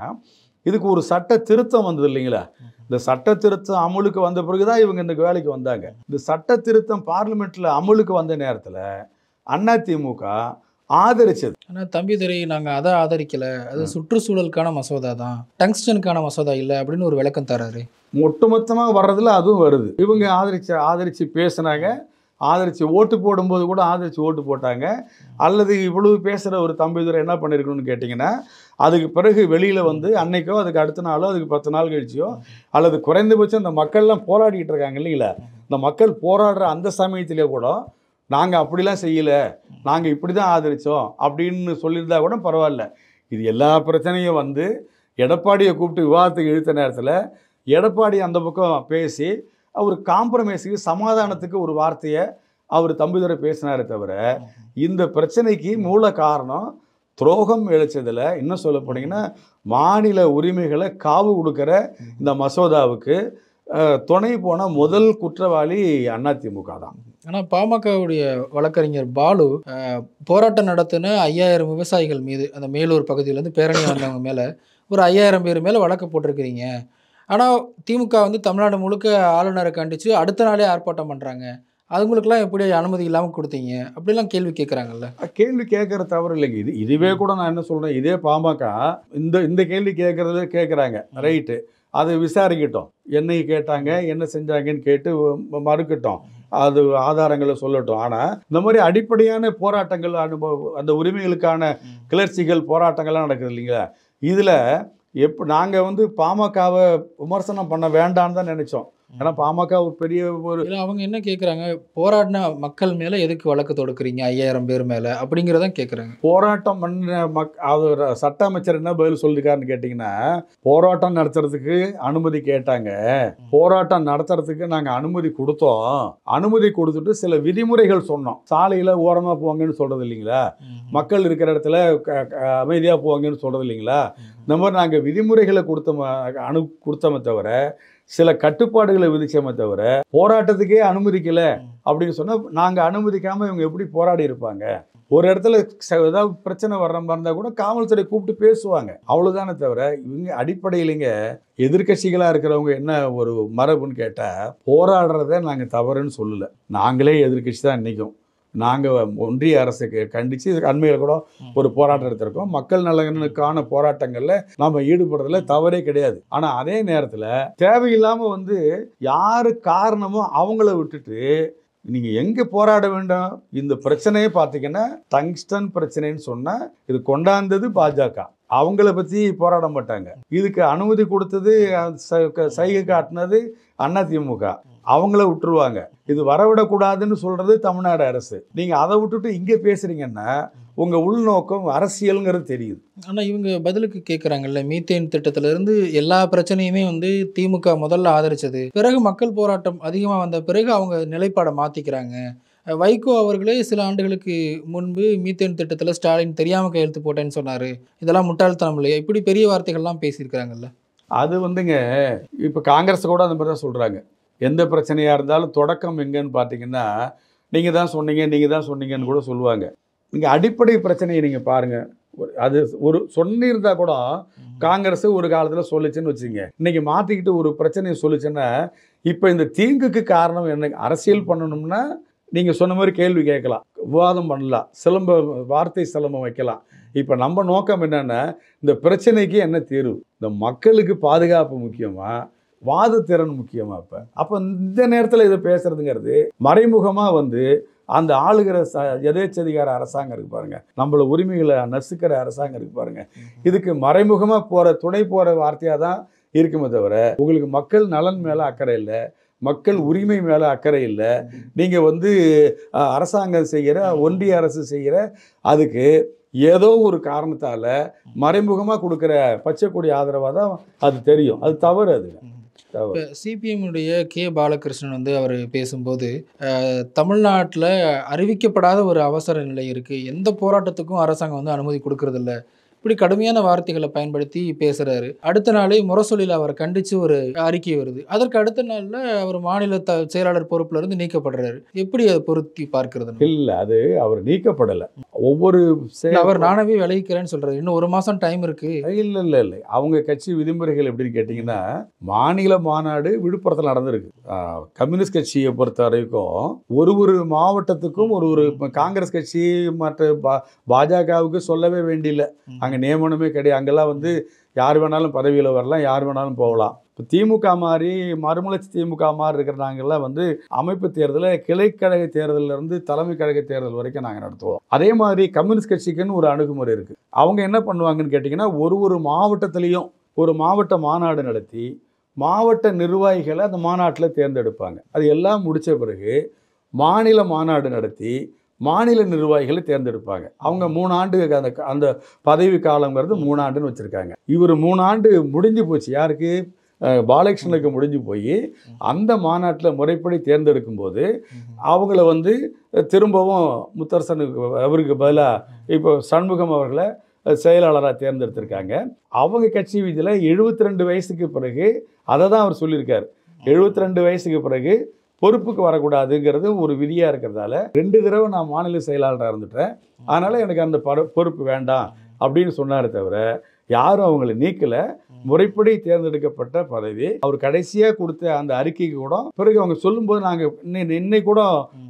இதுக்கு ஒரு சட்ட திருத்தம் வந்தது இல்லைங்களா, இந்த சட்ட திருத்தம் அமலுக்கு வந்த பிறகுதான் இவங்க இந்த வேலைக்கு வந்தாங்க. இந்த சட்ட திருத்தம் பார்லிமெண்ட்டில் அமலுக்கு வந்த நேரத்தில் அதிமுக ஆதரிச்சது. ஆனால் தம்பிதுரை நாங்கள் அதை ஆதரிக்கலை, அது சுற்றுச்சூழலுக்கான மசோதா தான், டங்ஸ்டனுக்கான மசோதா இல்லை அப்படின்னு ஒரு விளக்கம் தராரு. ஒட்டுமொத்தமாக வர்றதுல அதுவும் வருது. இவங்க ஆதரிச்சு பேசுனாங்க, ஆதரித்து ஓட்டு போடும்போது கூட ஆதரித்து ஓட்டு போட்டாங்க. அல்லது இவ்வளவு பேசுகிற ஒரு தம்பிதுரை என்ன பண்ணியிருக்கணும்னு கேட்டிங்கன்னா, அதுக்கு பிறகு வெளியில் வந்து அன்னைக்கோ அதுக்கு அடுத்த நாளோ அதுக்கு 10 நாள் கழிச்சியோ அல்லது குறைந்தபட்சம் இந்த மக்கள்லாம் போராடிக்கிட்டு இருக்காங்க இல்லைங்களா, இந்த மக்கள் போராடுற அந்த சமயத்திலே கூட நாங்கள் அப்படிலாம் செய்யலை, நாங்கள் இப்படி தான் ஆதரித்தோம் அப்படின்னு சொல்லியிருந்தா கூட பரவாயில்ல. இது எல்லா பிரச்சனையும் வந்து எடப்பாடியை கூப்பிட்டு விவாதத்துக்கு இழுத்த நேரத்தில் எடப்பாடி அந்த பக்கம் பேசி அவர் காம்ப்ரமைஸுக்கு சமாதானத்துக்கு ஒரு வார்த்தையை அவர் தம்பிதுரை பேசினாரே தவிர, இந்த பிரச்சனைக்கு மூல காரணம் துரோகம் இழைச்சதில் இன்னும் சொல்ல போனீங்கன்னா மாநில உரிமைகளை காவு கொடுக்குற இந்த மசோதாவுக்கு துணை போன முதல் குற்றவாளி அதிமுக தான். ஆனால் பாமகவுடைய வழக்கறிஞர் பாலு போராட்டம் நடத்தின 5000 விவசாயிகள் மீது, அந்த மேலூர் பகுதியிலேருந்து பேரணி வந்தவங்க மேலே ஒரு 5000 பேர் மேலே வழக்கு போட்டிருக்கிறீங்க. ஆனால் திமுக வந்து தமிழ்நாடு முழுக்க ஆளுநரை கண்டித்து அடுத்த நாளே ஆர்ப்பாட்டம் பண்ணுறாங்க, அவங்களுக்குலாம் எப்படி அனுமதி இல்லாமல் கொடுத்தீங்க அப்படிலாம் கேள்வி கேட்குறாங்கல்ல. கேள்வி கேட்குற தவறு இல்லைங்க. இதுவே கூட நான் என்ன சொல்கிறேன், இதே பாமக இந்த கேள்வி கேட்குறாங்க, ரைட்டு, அதை விசாரிக்கட்டும், என்னை கேட்டாங்க என்ன செஞ்சாங்கன்னு கேட்டு மறுக்கட்டும், அது ஆதாரங்களை சொல்லட்டும். ஆனால் இந்த மாதிரி அடிப்படையான போராட்டங்கள் அந்த உரிமைகளுக்கான கிளர்ச்சிகள் போராட்டங்கள்லாம் நடக்குது இல்லைங்களா, இதில் நாங்கள் வந்து பாமகவை விமர்சனம் பண்ண வேண்டான்னு தான் நினச்சோம். ஏன்னா பாமக ஒரு பெரிய அவங்க என்ன கேட்குறாங்க, போராடின மக்கள் மேலே எதுக்கு வழக்கு தொடுக்குறீங்க 5000 பேர் மேலே அப்படிங்கிறதான் கேட்குறாங்க. போராட்டம் பண்ண அவர் சட்ட அமைச்சர் என்ன பதில் சொல்லியிருக்காருன்னு கேட்டிங்கன்னா, போராட்டம் நடத்துறதுக்கு அனுமதி கேட்டாங்க, போராட்டம் நடத்துறதுக்கு நாங்கள் அனுமதி கொடுத்தோம், அனுமதி கொடுத்துட்டு சில விதிமுறைகள் சொன்னோம், சாலையில் ஓரமாக போவாங்கன்னு சொல்கிறது இல்லைங்களா, மக்கள் இருக்கிற இடத்துல அமைதியாக போவாங்கன்னு சொல்கிறது இல்லைங்களா, இந்த மாதிரி நாங்கள் விதிமுறைகளை கொடுத்தோமே தவிர சில கட்டுப்பாடுகளை விதிச்சோமே தவிர போராட்டத்துக்கே அனுமதிக்கலை அப்படின்னு சொன்னால் நாங்கள் அனுமதிக்காமல் இவங்க எப்படி போராடி இருப்பாங்க. ஒரு இடத்துல ஏதாவது பிரச்சனை வர்ற மாதிரி இருந்தால் கூட காவல்துறை கூப்பிட்டு பேசுவாங்க, அவ்வளோதானே தவிர இவங்க அடிப்படையிலங்க எதிர்கட்சிகளாக இருக்கிறவங்க என்ன ஒரு மரபுன்னு கேட்டால் போராடுறத நாங்கள் தவறுன்னு சொல்லலை, நாங்களே எதிர்கட்சி தான் இன்றைக்கும். நாங்கள் ஒன்றிய அரசுக்கு கண்டித்து இதுக்கு அண்மையில் கூட ஒரு போராட்டம் எடுத்திருக்கோம். மக்கள் நலனுக்கான போராட்டங்களில் நாம் ஈடுபடுறதுல தவறே கிடையாது. ஆனால் அதே நேரத்தில் தேவையில்லாமல் வந்து யார் காரணமோ அவங்கள விட்டுட்டு நீங்கள் எங்கே போராட வேண்டும். இந்த பிரச்சனையே பார்த்தீங்கன்னா டங்ஸ்டன் பிரச்சனைன்னு சொன்னால் இது கொண்டாந்தது பாஜக, அவங்கள பற்றி போராட மாட்டாங்க. இதுக்கு அனுமதி கொடுத்தது சைகை காட்டினது அதிமுக, அவங்கள விட்டுருவாங்க. இது வரவிடக்கூடாதுன்னு சொல்கிறது தமிழ்நாடு அரசு. நீங்கள் அதை விட்டுட்டு இங்கே பேசுகிறீங்கன்னா உங்கள் உள்நோக்கம் அரசியலுங்கிறது தெரியுது. ஆனால் இவங்க பதிலுக்கு கேட்குறாங்கல்ல, மீத்தேன் திட்டத்திலிருந்து எல்லா பிரச்சனையுமே வந்து திமுக முதல்ல ஆதரிச்சது, பிறகு மக்கள் போராட்டம் அதிகமாக வந்த பிறகு அவங்க நிலைப்பாடை மாற்றிக்கிறாங்க. வைகோ அவர்களே சில ஆண்டுகளுக்கு முன்பு மீத்தேன் திட்டத்தில் ஸ்டாலின் தெரியாமல் கையெழுத்து போட்டேன்னு சொன்னார், இதெல்லாம் முட்டாள்தனம் இல்லையா, இப்படி பெரிய வார்த்தைகள்லாம் பேசியிருக்கிறாங்கல்ல. அது வந்துங்க இப்போ காங்கிரஸ் கூட அந்த மாதிரி தான் சொல்கிறாங்க. எந்த பிரச்சனையாக இருந்தாலும் தொடக்கம் எங்கன்னு பார்த்தீங்கன்னா, நீங்கள் தான் சொன்னீங்கன்னு கூட சொல்லுவாங்க. நீங்கள் அடிப்படை பிரச்சனையை நீங்கள் பாருங்கள். அது ஒரு சொன்னிருந்தா கூட காங்கிரஸ் ஒரு காலத்தில் சொல்லிச்சுன்னு வச்சுங்க, இன்னைக்கு மாற்றிக்கிட்டு ஒரு பிரச்சனையை சொல்லிச்சுன்னா, இப்போ இந்த தீங்குக்கு காரணம் என்ன? அரசியல் பண்ணணும்னா நீங்கள் சொன்ன மாதிரி கேள்வி கேட்கலாம், விவாதம் பண்ணலாம், வார்த்தை சிலம்பம் வைக்கலாம். இப்போ நம்ம நோக்கம் என்னென்னா, இந்த பிரச்சனைக்கு என்ன தீர்வு? இந்த மக்களுக்கு பாதுகாப்பு முக்கியமா, வாதத்திறன் முக்கியமா? அப்போ இந்த நேரத்தில் இதை பேசுறதுங்கிறது மறைமுகமாக வந்து அந்த ஆளுகிற எதேச்சதிகார அரசாங்கம் இருக்கு பாருங்க, நம்மள உரிமைகளை நசுக்கிற அரசாங்கம் இருக்கு பாருங்க, இதுக்கு மறைமுகமாக துணை போகிற வார்த்தையாக தான் இருக்குமே தவிர, உங்களுக்கு மக்கள் நலன் மேலே அக்கறை இல்லை, மக்கள் உரிமை மேலே அக்கறை இல்லை. நீங்கள் வந்து அரசாங்கம் செய்கிற, ஒன்றிய அரசு செய்கிற அதுக்கு ஏதோ ஒரு காரணத்தால் மறைமுகமாக கொடுக்குற பச்சைக்கொடி ஆதரவாக தான் அது தெரியும். அது தவறு. அது இப்போ சிபிஎம்முடைய கே பாலகிருஷ்ணன் வந்து அவர் பேசும்போது, தமிழ்நாட்டில் அறிவிக்கப்படாத ஒரு அவசர நிலை இருக்குது, எந்த போராட்டத்துக்கும் அரசாங்கம் வந்து அனுமதி கொடுக்கறதில்ல, இப்படி கடுமையான வார்த்தைகளை பயன்படுத்தி பேசுகிறாரு. அடுத்த நாளே முரசொலியில் அவரை கண்டித்து ஒரு அறிக்கை வருது. அதற்கு அடுத்த நாளில் அவர் மாநில செயலாளர் பொறுப்பிலிருந்து நீக்கப்படுறாரு. எப்படி அதை பொருத்தி பார்க்கறது? இல்லை, அது அவர் நீக்கப்படலை. ஒவ்வொரு அவர் நானவே விளைவிக்கிறேன்னு சொல்கிறாரு. இன்னும் ஒரு மாதம் டைம் இருக்குது. இல்லை அவங்க கட்சி விதிமுறைகள் எப்படின்னு கேட்டிங்கன்னா, மாநில மாநாடு விழுப்புரத்தில் நடந்திருக்கு. கம்யூனிஸ்ட் கட்சியை பொறுத்த வரைக்கும் ஒரு மாவட்டத்துக்கும் ஒரு காங்கிரஸ் கட்சி மற்ற பாஜகவுக்கு சொல்லவே வேண்டியில்லை. அங்கே நியமனமே கிடையாது. அங்கெல்லாம் வந்து யார் வேணாலும் பதவியில் வரலாம், யார் வேணாலும் போகலாம். இப்போ திமுக மாதிரி, மறுமலர்ச்சி திமுக மாதிரி இருக்கிற நாங்கள்லாம் வந்து அமைப்பு தேர்தலில் கிளைக்கழக தேர்தலிருந்து தலைமை கழக தேர்தல் வரைக்கும் நாங்கள் நடத்துவோம். அதே மாதிரி கம்யூனிஸ்ட் கட்சிக்குன்னு ஒரு அணுகுமுறை இருக்குது. அவங்க என்ன பண்ணுவாங்கன்னு கேட்டிங்கன்னா, ஒரு மாவட்டத்துலேயும் ஒரு மாவட்ட மாநாடு நடத்தி மாவட்ட நிர்வாகிகளை அந்த மாநாட்டில் தேர்ந்தெடுப்பாங்க. அது எல்லாம் முடித்த பிறகு மாநில மாநாடு நடத்தி மாநில நிர்வாகிகளை தேர்ந்தெடுப்பாங்க. அவங்க 3 ஆண்டு அந்த பதவி காலங்கிறது 3 ஆண்டுன்னு வச்சுருக்காங்க. இவர் 3 ஆண்டு முடிஞ்சு போச்சு. யாருக்கு? பாலகிருஷ்ணனுக்கு முடிஞ்சு போய் அந்த மாநாட்டில் முறைப்படி தேர்ந்தெடுக்கும் போது அவங்கள வந்து திரும்பவும் முத்தரசனுக்கு அவருக்கு பதிலாக இப்போ சண்முகம் அவர்களை செயலாளராக தேர்ந்தெடுத்திருக்காங்க. அவங்க கட்சி விதியில் 72 வயசுக்கு பிறகு அதை தான் அவர் சொல்லியிருக்கார். 72 வயசுக்கு பிறகு பொறுப்புக்கு வரக்கூடாதுங்கிறது ஒரு விதியாக இருக்கிறதால 2 தடவை நான் மாநில செயலாளராக இருந்துட்டேன், அதனால் எனக்கு அந்த பொறுப்பு வேண்டாம் அப்படின்னு சொன்னார். தவிர யாரும் அவங்களை நீக்கலை. முறைப்படி தேர்ந்தெடுக்கப்பட்ட பதவி. அவர் கடைசியாக கொடுத்த அந்த அறிக்கைக்கு கூட பிறகு அவங்க சொல்லும்போது நாங்கள் இன்னைக்கு கூட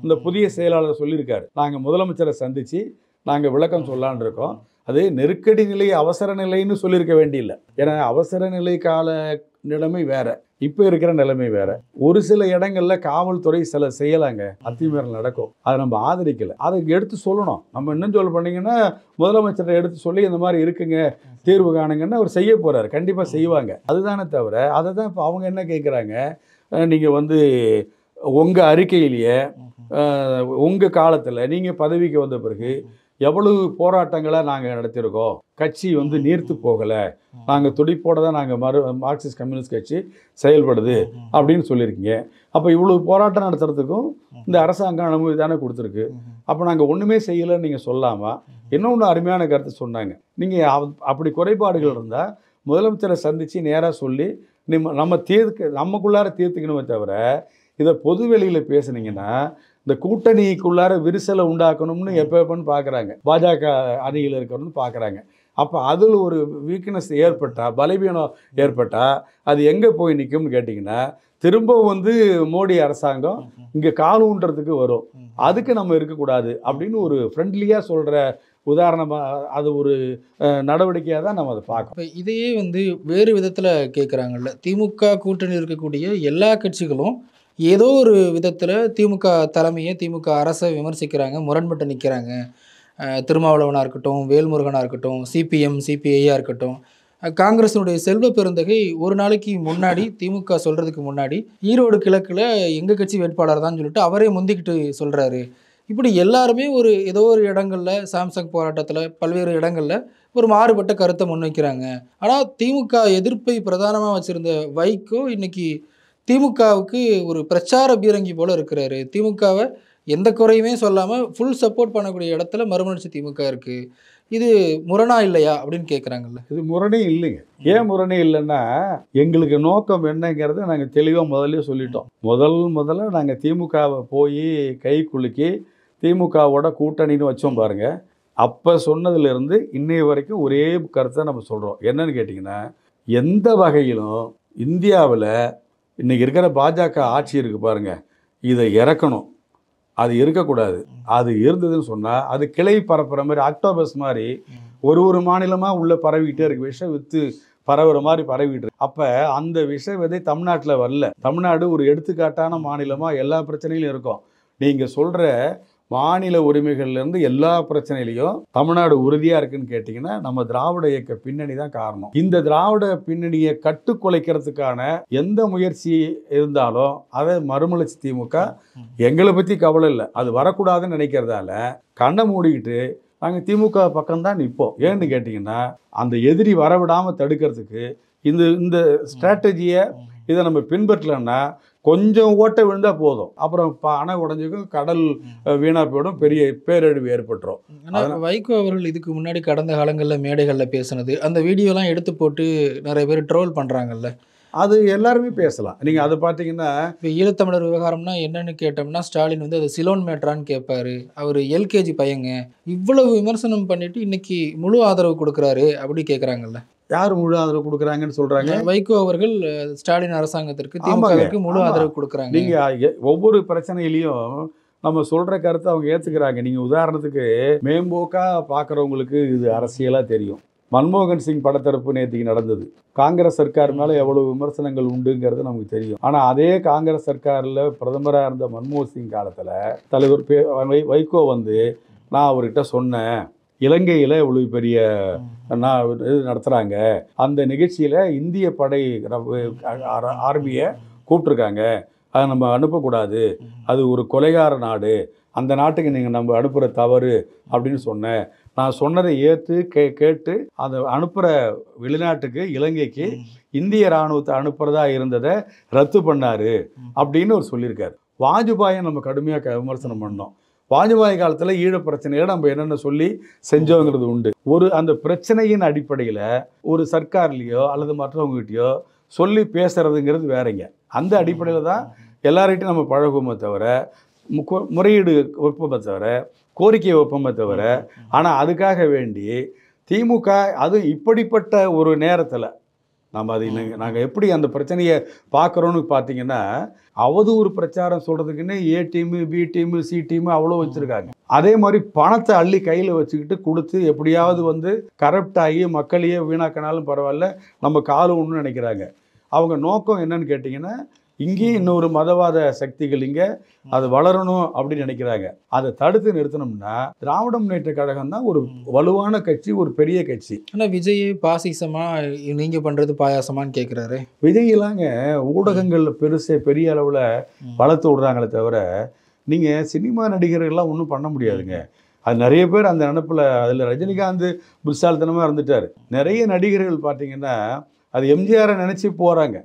இந்த புதிய செயலாளர் சொல்லியிருக்காரு, நாங்கள் முதலமைச்சரை சந்தித்து நாங்கள் விளக்கம் சொல்லலான் இருக்கோம். அது நெருக்கடி நிலை, அவசர நிலைன்னு சொல்லியிருக்க வேண்டியில்லை. ஏன்னா அவசர நிலை கால நிலைமை வேற, இப்போ இருக்கிற நிலைமை வேற. ஒரு சில இடங்கள்ல காவல்துறை சில செய்யலாங்க, அத்துமீறல் நடக்கும், அதை நம்ம ஆதரிக்கலை. அதை எடுத்து சொல்லணும். நம்ம இன்னும் சொல்ல பண்ணீங்கன்னா முதலமைச்சரை எடுத்து சொல்லி இந்த மாதிரி இருக்குங்க, தீர்வு காணுங்கன்னு அவர் செய்ய போறாரு. கண்டிப்பாக செய்வாங்க. அதுதானே தவிர அதை தான் இப்போ அவங்க என்ன கேட்குறாங்க, நீங்கள் வந்து உங்கள் அறிக்கையிலேயே உங்கள் காலத்தில் நீங்கள் பதவிக்கு வந்த பிறகு எவ்வளவு போராட்டங்களை நாங்கள் நடத்தியிருக்கோம், கட்சி வந்து நீர்த்து போகலை, நாங்கள் துடிப்போடு தான் நாங்கள் மார்க்சிஸ்ட் கம்யூனிஸ்ட் கட்சி செயல்படுது அப்படின்னு சொல்லியிருக்கீங்க. அப்போ இவ்வளவு போராட்டம் நடத்துறதுக்கும் இந்த அரசாங்கம் அனுமதி தானே கொடுத்துருக்கு. அப்போ நாங்கள் ஒன்றுமே செய்யலைன்னு நீங்கள் சொல்லாமல் இன்னொன்று அருமையான கருத்து சொன்னாங்க. நீங்கள் அப்படி குறைபாடுகள் இருந்தால் முதலமைச்சரை சந்தித்து நேராக சொல்லி நம்ம நமக்குள்ளார தீர்த்துக்கணுமே தவிர இதை பொது வெளியில் பேசுனீங்கன்னா இந்த கூட்டணிக்குள்ளார விரிசலை உண்டாக்கணும்னு எப்பன்னு பார்க்குறாங்க, பாஜக அணியில் இருக்கிறவன்னு பார்க்குறாங்க. அப்போ அதில் ஒரு வீக்னஸ் ஏற்பட்டால், பலவீனம் ஏற்பட்டால் அது எங்கே போய் நிற்கும்னு கேட்டிங்கன்னா திரும்ப வந்து மோடி அரசாங்கம் இங்கே கால் ஊன்றதுக்கு வரும். அதுக்கு நம்ம இருக்கக்கூடாது அப்படின்னு ஒரு ஃப்ரெண்ட்லியாக சொல்கிற உதாரணமாக அது ஒரு நடவடிக்கையாக தான் நம்ம அதை பார்க்கணும். இப்போ இதையே வந்து வேறு விதத்தில் கேட்குறாங்கல்ல, திமுக கூட்டணியில் இருக்கக்கூடிய எல்லா கட்சிகளும் ஏதோ ஒரு விதத்தில் திமுக தலைமையை, திமுக அரசை விமர்சிக்கிறாங்க, முரண்பட்டு நிற்கிறாங்க. திருமாவளவனாக இருக்கட்டும், வேல்முருகனாக இருக்கட்டும், சிபிஎம் சிபிஐயாக இருக்கட்டும். காங்கிரஸினுடைய செல்வ பெருந்தகை ஒரு நாளைக்கு முன்னாடி, திமுக சொல்கிறதுக்கு முன்னாடி, ஈரோடு கிழக்கில் எங்கள் கட்சி வேட்பாளர் தான் சொல்லிட்டு அவரே முந்திக்கிட்டு சொல்கிறாரு. இப்படி எல்லாருமே ஏதோ ஒரு இடங்கள்ல சாம்சங் போராட்டத்தில் பல்வேறு இடங்கள்ல ஒரு மாறுபட்ட கருத்தை முன்வைக்கிறாங்க. ஆனால் திமுக எதிர்ப்பை பிரதானமாக வச்சிருந்த வைகோ இன்னைக்கு திமுகவுக்கு ஒரு பிரச்சார பீரங்கி போல இருக்கிறாரு. திமுகவை எந்த குறையுமே சொல்லாமல் ஃபுல் சப்போர்ட் பண்ணக்கூடிய இடத்துல மறுமலர்ச்சி திமுக இருக்கு. இது முரணா இல்லையா அப்படின்னு கேட்குறாங்கல்ல. இது முரணே இல்லைங்க. ஏன் முரணே இல்லைன்னா, எங்களுக்கு நோக்கம் என்னங்கிறத நாங்கள் தெளிவாக முதல்ல சொல்லிட்டோம். முதல்ல நாங்கள் திமுகவை போய் கை குலுக்கி திமுகவோட கூட்டணின்னு வச்சோம் பாருங்க. அப்போ சொன்னதுலேருந்து இன்னைய வரைக்கும் ஒரே கருத்தை நம்ம சொல்கிறோம். என்னன்னு கேட்டிங்கன்னா, எந்த வகையிலும் இந்தியாவில் இன்றைக்கி இருக்கிற பாஜக ஆட்சி இருக்குது பாருங்க, இதை இறக்கணும். அது இருக்கக்கூடாது. அது இருந்ததுன்னு சொன்னால் அது கிளை பரப்புகிற மாதிரி ஆக்டோபஸ் மாதிரி ஒரு மாநிலமாக உள்ளே பரவிக்கிட்டே இருக்கு. விஷ வித்து பரவுற மாதிரி பரவிட்டு இருக்கு. அப்போ அந்த விஷ விதை தமிழ்நாட்டில் வரல. தமிழ்நாடு ஒரு எடுத்துக்காட்டான மாநிலமாக எல்லா பிரச்சனையிலும் இருக்கும். நீங்கள் சொல்கிற மாநில உரிமைகள்லேருந்து எல்லா பிரச்சனையிலையும் தமிழ்நாடு உறுதியாக இருக்குன்னு கேட்டிங்கன்னா, நம்ம திராவிட இயக்க பின்னணி தான் காரணம். இந்த திராவிட பின்னணியை கட்டுக்குலைக்கிறதுக்கான எந்த முயற்சி இருந்தாலும் அதை மறுமலர்ச்சி திமுக எங்களை பற்றி கவலை இல்லை, அது வரக்கூடாதுன்னு நினைக்கிறதால கண்ணை மூடிக்கிட்டு நாங்கள் திமுக பக்கம்தான் நிற்போம். ஏன்னு கேட்டிங்கன்னா, அந்த எதிரி வரவிடாமல் தடுக்கிறதுக்கு இந்த ஸ்ட்ராட்டஜியை இதை நம்ம பின்பற்றலன்னா கொஞ்சம் ஓட்டை விழுந்தால் போதும், அப்புறம் அணை உடஞ்சிக்கும், கடல் வீணாக போயிடும், பெரிய பேரழிவு ஏற்பட்டுரும். ஆனால் வைகோ அவர்கள் இதுக்கு முன்னாடி கடந்த காலங்களில் மேடைகளில் பேசுனது, அந்த வீடியோலாம் எடுத்து போட்டு நிறைய பேர் ட்ரோல் பண்ணுறாங்கல்ல, அது எல்லாருமே பேசலாம். நீங்கள் அதை பார்த்தீங்கன்னா, இப்போ ஈழத்தமிழர் விவகாரம்னா என்னன்னு கேட்டோம்னா ஸ்டாலின் வந்து அது சிலோன் மேட்ரான்னு கேட்பாரு. அவர் எல்கேஜி பையங்க. இவ்வளவு விமர்சனம் பண்ணிட்டு இன்னைக்கு முழு ஆதரவு கொடுக்குறாரு அப்படி கேட்குறாங்கல்ல. யார் முழு ஆதரவு கொடுக்குறாங்கன்னு சொல்கிறாங்க? வைகோ அவர்கள் ஸ்டாலின் அரசாங்கத்திற்கு திமுகவிற்கு முழு ஆதரவு கொடுக்குறாங்க. நீங்கள் ஒவ்வொரு பிரச்சனையிலையும் நம்ம சொல்கிற கருத்தை அவங்க ஏற்றுக்கிறாங்க. நீங்கள் உதாரணத்துக்கு மேம்போக்காக பார்க்குறவங்களுக்கு இது அரசியலாக தெரியும். மன்மோகன் சிங் படத்தரப்பு நேற்றுக்கு நடந்தது. காங்கிரஸ் சர்க்கார் மேலே எவ்வளோ விமர்சனங்கள் உண்டுங்கிறது நமக்கு தெரியும். ஆனால் அதே காங்கிரஸ் சர்க்காரில் பிரதமராக இருந்த மன்மோகன் சிங் காலத்தில் தலைவர் வைகோ வந்து, நான் அவர்கிட்ட சொன்னேன், இலங்கையில் இவ்வளோ பெரிய இது நடத்துகிறாங்க, அந்த நிகழ்ச்சியில் இந்திய படை ஆர்மியை கூப்பிட்ருக்காங்க, அதை நம்ம அனுப்பக்கூடாது, அது ஒரு கொலைகார நாடு, அந்த நாட்டுக்கு நீங்கள் நம்ம அனுப்புகிற தவறு அப்படின்னு சொன்னேன். நான் சொன்னதை ஏற்று கேட்டு அதை அனுப்புகிற வெளிநாட்டுக்கு இலங்கைக்கு இந்திய இராணுவத்தை அனுப்புகிறதா இருந்ததை ரத்து பண்ணார் அப்படின்னு அவர் சொல்லியிருக்காரு. வாஜ்பாயை நம்ம கடுமையாக விமர்சனம் பண்ணோம். வாஜ்பாய் காலத்தில் ஈழ பிரச்சனையை நம்ம என்னென்ன சொல்லி செஞ்சோங்கிறது உண்டு. அந்த பிரச்சனையின் அடிப்படையில் ஒரு சர்க்கார்லேயோ அல்லது மற்றவங்ககிட்டயோ சொல்லி பேசுறதுங்கிறது வேறங்க. அந்த அடிப்படையில் தான் எல்லார்கிட்டையும் நம்ம பழகுமே தவிர, முறையீடு வைப்போமே தவிர, கோரிக்கை வைப்போமே தவிர. ஆனால் அதுக்காக வேண்டி திமுக அது இப்படிப்பட்ட ஒரு நேரத்தில் நம்ம அது நாங்கள் எப்படி அந்த பிரச்சனையை பார்க்குறோன்னு பார்த்தீங்கன்னா, அவதூறு பிரச்சாரம் சொல்கிறதுக்குன்னு A team, B team, C team அவ்வளோ வச்சுருக்காங்க. அதே மாதிரி பணத்தை அள்ளி கையில் வச்சுக்கிட்டு கொடுத்து எப்படியாவது வந்து கரப்ட் ஆகி மக்களையே வீணாக்கினாலும் பரவாயில்ல, நம்ம காலம் ஒன்றுன்னு நினைக்கிறாங்க. அவங்க நோக்கம் என்னன்னு கேட்டிங்கன்னா, இங்கேயும் இன்னொரு மதவாத சக்திகள் இங்கே அது வளரணும் அப்படின்னு நினைக்கிறாங்க. அதை தடுத்து நிறுத்தணும்னா திராவிட முன்னேற்ற கழகம் தான் ஒரு வலுவான கட்சி, ஒரு பெரிய கட்சி. ஆனால் விஜய் பாசிசமா நீங்கள் பண்ணுறது பாயாசமானு கேட்குறாரு. விஜயலாங்க ஊடகங்களில் பெரிய அளவில் வளர்த்து விடுறாங்களே தவிர, நீங்கள் சினிமா நடிகர்கள்லாம் ஒன்றும் பண்ண முடியாதுங்க. அது நிறைய பேர் அந்த நினப்பில், அதில் ரஜினிகாந்த் புத்தால்தனமாக இருந்துட்டார். நிறைய நடிகர்கள் பார்த்தீங்கன்னா அது எம்ஜிஆரை நினச்சி போகிறாங்க.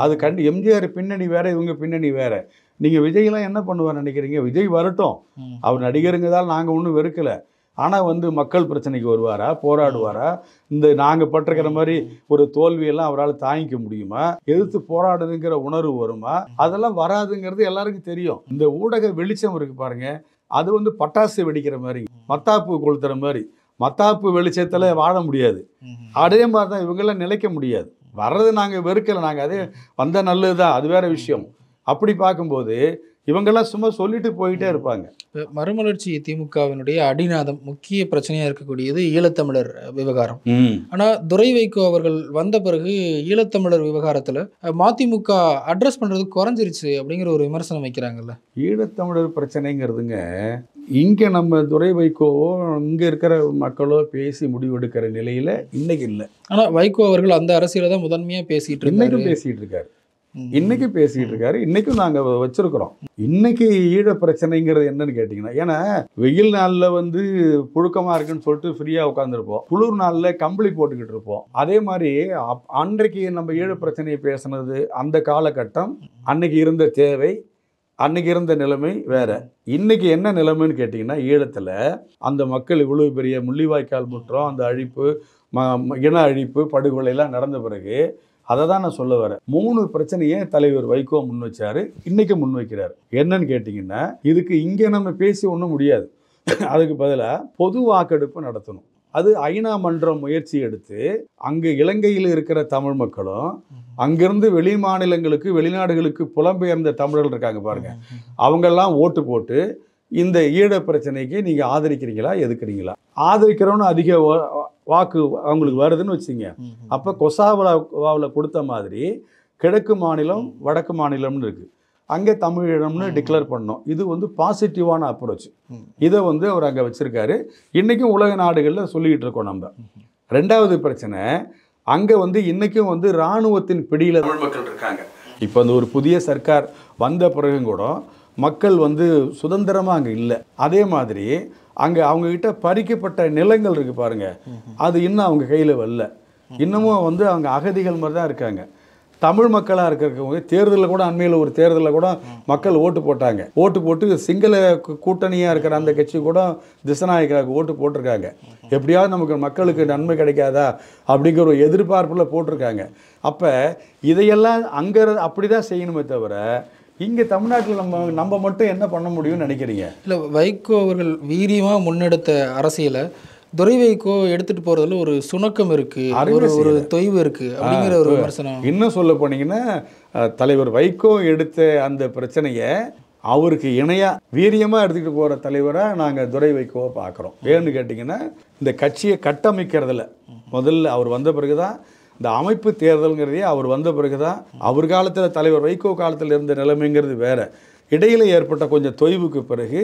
அது எம்ஜிஆர் பின்னணி வேறு, இவங்க பின்னணி வேறு. நீங்கள் விஜய்லாம் என்ன பண்ணுவார் நினைக்கிறீங்க? விஜய் வரட்டும், அவர் நடிகருங்க தான், நாங்கள் ஒன்றும் வெறுக்கலை. ஆனால் வந்து மக்கள் பிரச்சனைக்கு வருவாரா, போராடுவாரா? இந்த நாங்கள் பட்டிருக்கிற மாதிரி ஒரு தோல்வியெல்லாம் அவரால் தாங்கிக்க முடியுமா? எதிர்த்து போராடுதுங்கிற உணர்வு வருமா? அதெல்லாம் வராதுங்கிறது எல்லாருக்கும் தெரியும். இந்த ஊடக வெளிச்சம் இருக்குது பாருங்க, அது வந்து பட்டாசு வெடிக்கிற மாதிரி, மத்தாப்பு கொளுத்துற மாதிரி. மத்தாப்பு வெளிச்சத்தில் வாழ முடியாது. அதே மாதிரி தான் இவங்கெல்லாம் நிலைக்க முடியாது. வர்றது நாங்கள் வெறுக்கலை, நாங்கள் அதே வந்தால் நல்லது தான், அது வேறு விஷயம். அப்படி பார்க்கும்போது இவங்கெல்லாம் சும்மா சொல்லிட்டு போயிட்டே இருப்பாங்க. மறுமலர்ச்சி திமுகவினுடைய அடிநாதம் முக்கிய பிரச்சனையாக இருக்கக்கூடியது ஈழத்தமிழர் விவகாரம். ஆனால் துரை வைகோ அவர்கள் வந்த பிறகு ஈழத்தமிழர் விவகாரத்தில் மதிமுக அட்ரஸ் பண்ணுறது குறைஞ்சிருச்சு அப்படிங்கிற ஒரு விமர்சனம் வைக்கிறாங்கல்ல. ஈழத்தமிழர் பிரச்சனைங்கிறதுங்க இங்கே நம்ம துரை வைகோவோ இங்கே இருக்கிற மக்களோ பேசி முடிவெடுக்கிற நிலையில் இன்னைக்கு இல்லை. ஆனால் வைகோ அவர்கள் அந்த அரசியலை தான் முதன்மையாக பேசிகிட்டு பேசிகிட்டு இருக்காரு. இன்னைக்கு பேசிக்கிட்டு இருக்காரு. இன்னைக்கும் நாங்கள் வச்சிருக்கிறோம். இன்னைக்கு ஈழ பிரச்சனைங்கிறது என்னன்னு கேட்டிங்கன்னா, ஏன்னா வெயில் நாளில் வந்து புழுக்கமாக இருக்குன்னு சொல்லிட்டு ஃப்ரீயாக உட்காந்துருப்போம், குளிர் நாளில் கம்பளி போட்டுக்கிட்டு இருப்போம். அதே மாதிரி அன்றைக்கு நம்ம ஈழ பிரச்சனையை பேசுனது அந்த காலகட்டம், அன்னைக்கு இருந்த தேவை, அன்னைக்கு இருந்த நிலைமை வேற. இன்னைக்கு என்ன நிலைமைன்னு கேட்டிங்கன்னா, ஈழத்தில் அந்த மக்கள் இவ்வளோ பெரிய முள்ளிவாய்க்கால் முற்றம், அந்த அழிப்பு, இன அழிப்பு, படுகொலைலாம் நடந்த பிறகு அதை தான் நான் சொல்ல வரேன். 3 பிரச்சனையை தலைவர் வைகோ முன் வச்சாரு, இன்னைக்கு முன் வைக்கிறார். என்னன்னு கேட்டிங்கன்னா, இதுக்கு இங்கே நம்ம பேசி ஒன்றும் முடியாது. அதுக்கு பதிலாக பொது வாக்கெடுப்பு நடத்தணும். அது ஐநா மன்றம் முயற்சி எடுத்து அங்கே இலங்கையில் இருக்கிற தமிழ் மக்களும் அங்கிருந்து வெளி மாநிலங்களுக்கு வெளிநாடுகளுக்கு புலம்பெயர்ந்த தமிழர்கள் இருக்காங்க பாருங்க, அவங்கெல்லாம் ஓட்டு போட்டு இந்த ஈழ பிரச்சனைக்கு நீங்கள் ஆதரிக்கிறீங்களா எதுக்குறீங்களா? ஆதரிக்கிறோன்னு அதிக வாக்கு அவங்களுக்கு வருதுன்னு வச்சுங்க. அப்போ கொசாவாவில் கொடுத்த மாதிரி கிழக்கு மாநிலம் வடக்கு மாநிலம்னு இருக்குது, அங்கே தமிழீழம்னு டிக்ளேர் பண்ணோம். இது வந்து பாசிட்டிவான அப்ரோச். இதை வந்து அவர் அங்கே வச்சுருக்காரு. இன்றைக்கும் உலக நாடுகளில் சொல்லிக்கிட்டு இருக்கோம் நம்ம. 2வது பிரச்சனை, அங்கே வந்து இன்றைக்கும் வந்து இராணுவத்தின் பிடியில் தமிழ் மக்கள் இருக்காங்க. இப்போ அந்த ஒரு புதிய சர்க்கார் வந்த பிறகும் கூட மக்கள் வந்து சுதந்திரமாக அங்கே இல்லை. அதே மாதிரி அங்கே அவங்கக்கிட்ட பறிக்கப்பட்ட நிலங்கள் இருக்குது பாருங்கள், அது இன்னும் அவங்க கையில் வரல. இன்னமும் வந்து அவங்க அகதிகள் மாதிரி தான் இருக்காங்க. தமிழ் மக்களாக இருக்கிறவங்க தேர்தலில் கூட, அண்மையில் ஒரு தேர்தலில் கூட மக்கள் ஓட்டு போட்டாங்க. ஓட்டு போட்டு சிங்கள கூட்டணியாக இருக்கிற அந்த கட்சி கூட திசநாயக்காவுக்கு ஓட்டு போட்டிருக்காங்க. எப்படியாவது நமக்கு மக்களுக்கு நன்மை கிடைக்காதா அப்படிங்கிற ஒரு எதிர்பார்ப்பில் போட்டிருக்காங்க. அப்போ இதையெல்லாம் அங்கே அப்படி தான் செய்யணுமே தவிர, இங்கே தமிழ்நாட்டில் நம்ம மட்டும் என்ன பண்ண முடியும்னு நினைக்கிறீங்க? இல்லை, வைகோ அவர்கள் வீரியமாக முன்னெடுத்த அரசியலை துரை வைகோ எடுத்துட்டு போறதுல ஒரு சுணக்கம் இருக்கு, ஒரு தொய்வு இருக்கு அப்படிங்கிற ஒரு விமர்சனம். இன்னும் சொல்ல போனீங்கன்னா, தலைவர் வைகோ எடுத்த அந்த பிரச்சனையை அவருக்கு இணையாக வீரியமாக எடுத்துக்கிட்டு போகிற தலைவராக நாங்கள் துரை வைகோவை பார்க்குறோம். ஏன்னு கேட்டிங்கன்னா, இந்த கட்சியை கட்டமைக்கிறதுல முதல்ல அவர் வந்த பிறகு தான், இந்த அமைப்பு தேர்தலுங்கிறதே அவர் வந்த பிறகு தான். அவர் காலத்தில் தலைவர் வைகோ காலத்தில் இருந்த நிலைமைங்கிறது வேறு. இடையில் ஏற்பட்ட கொஞ்சம் தொய்வுக்கு பிறகு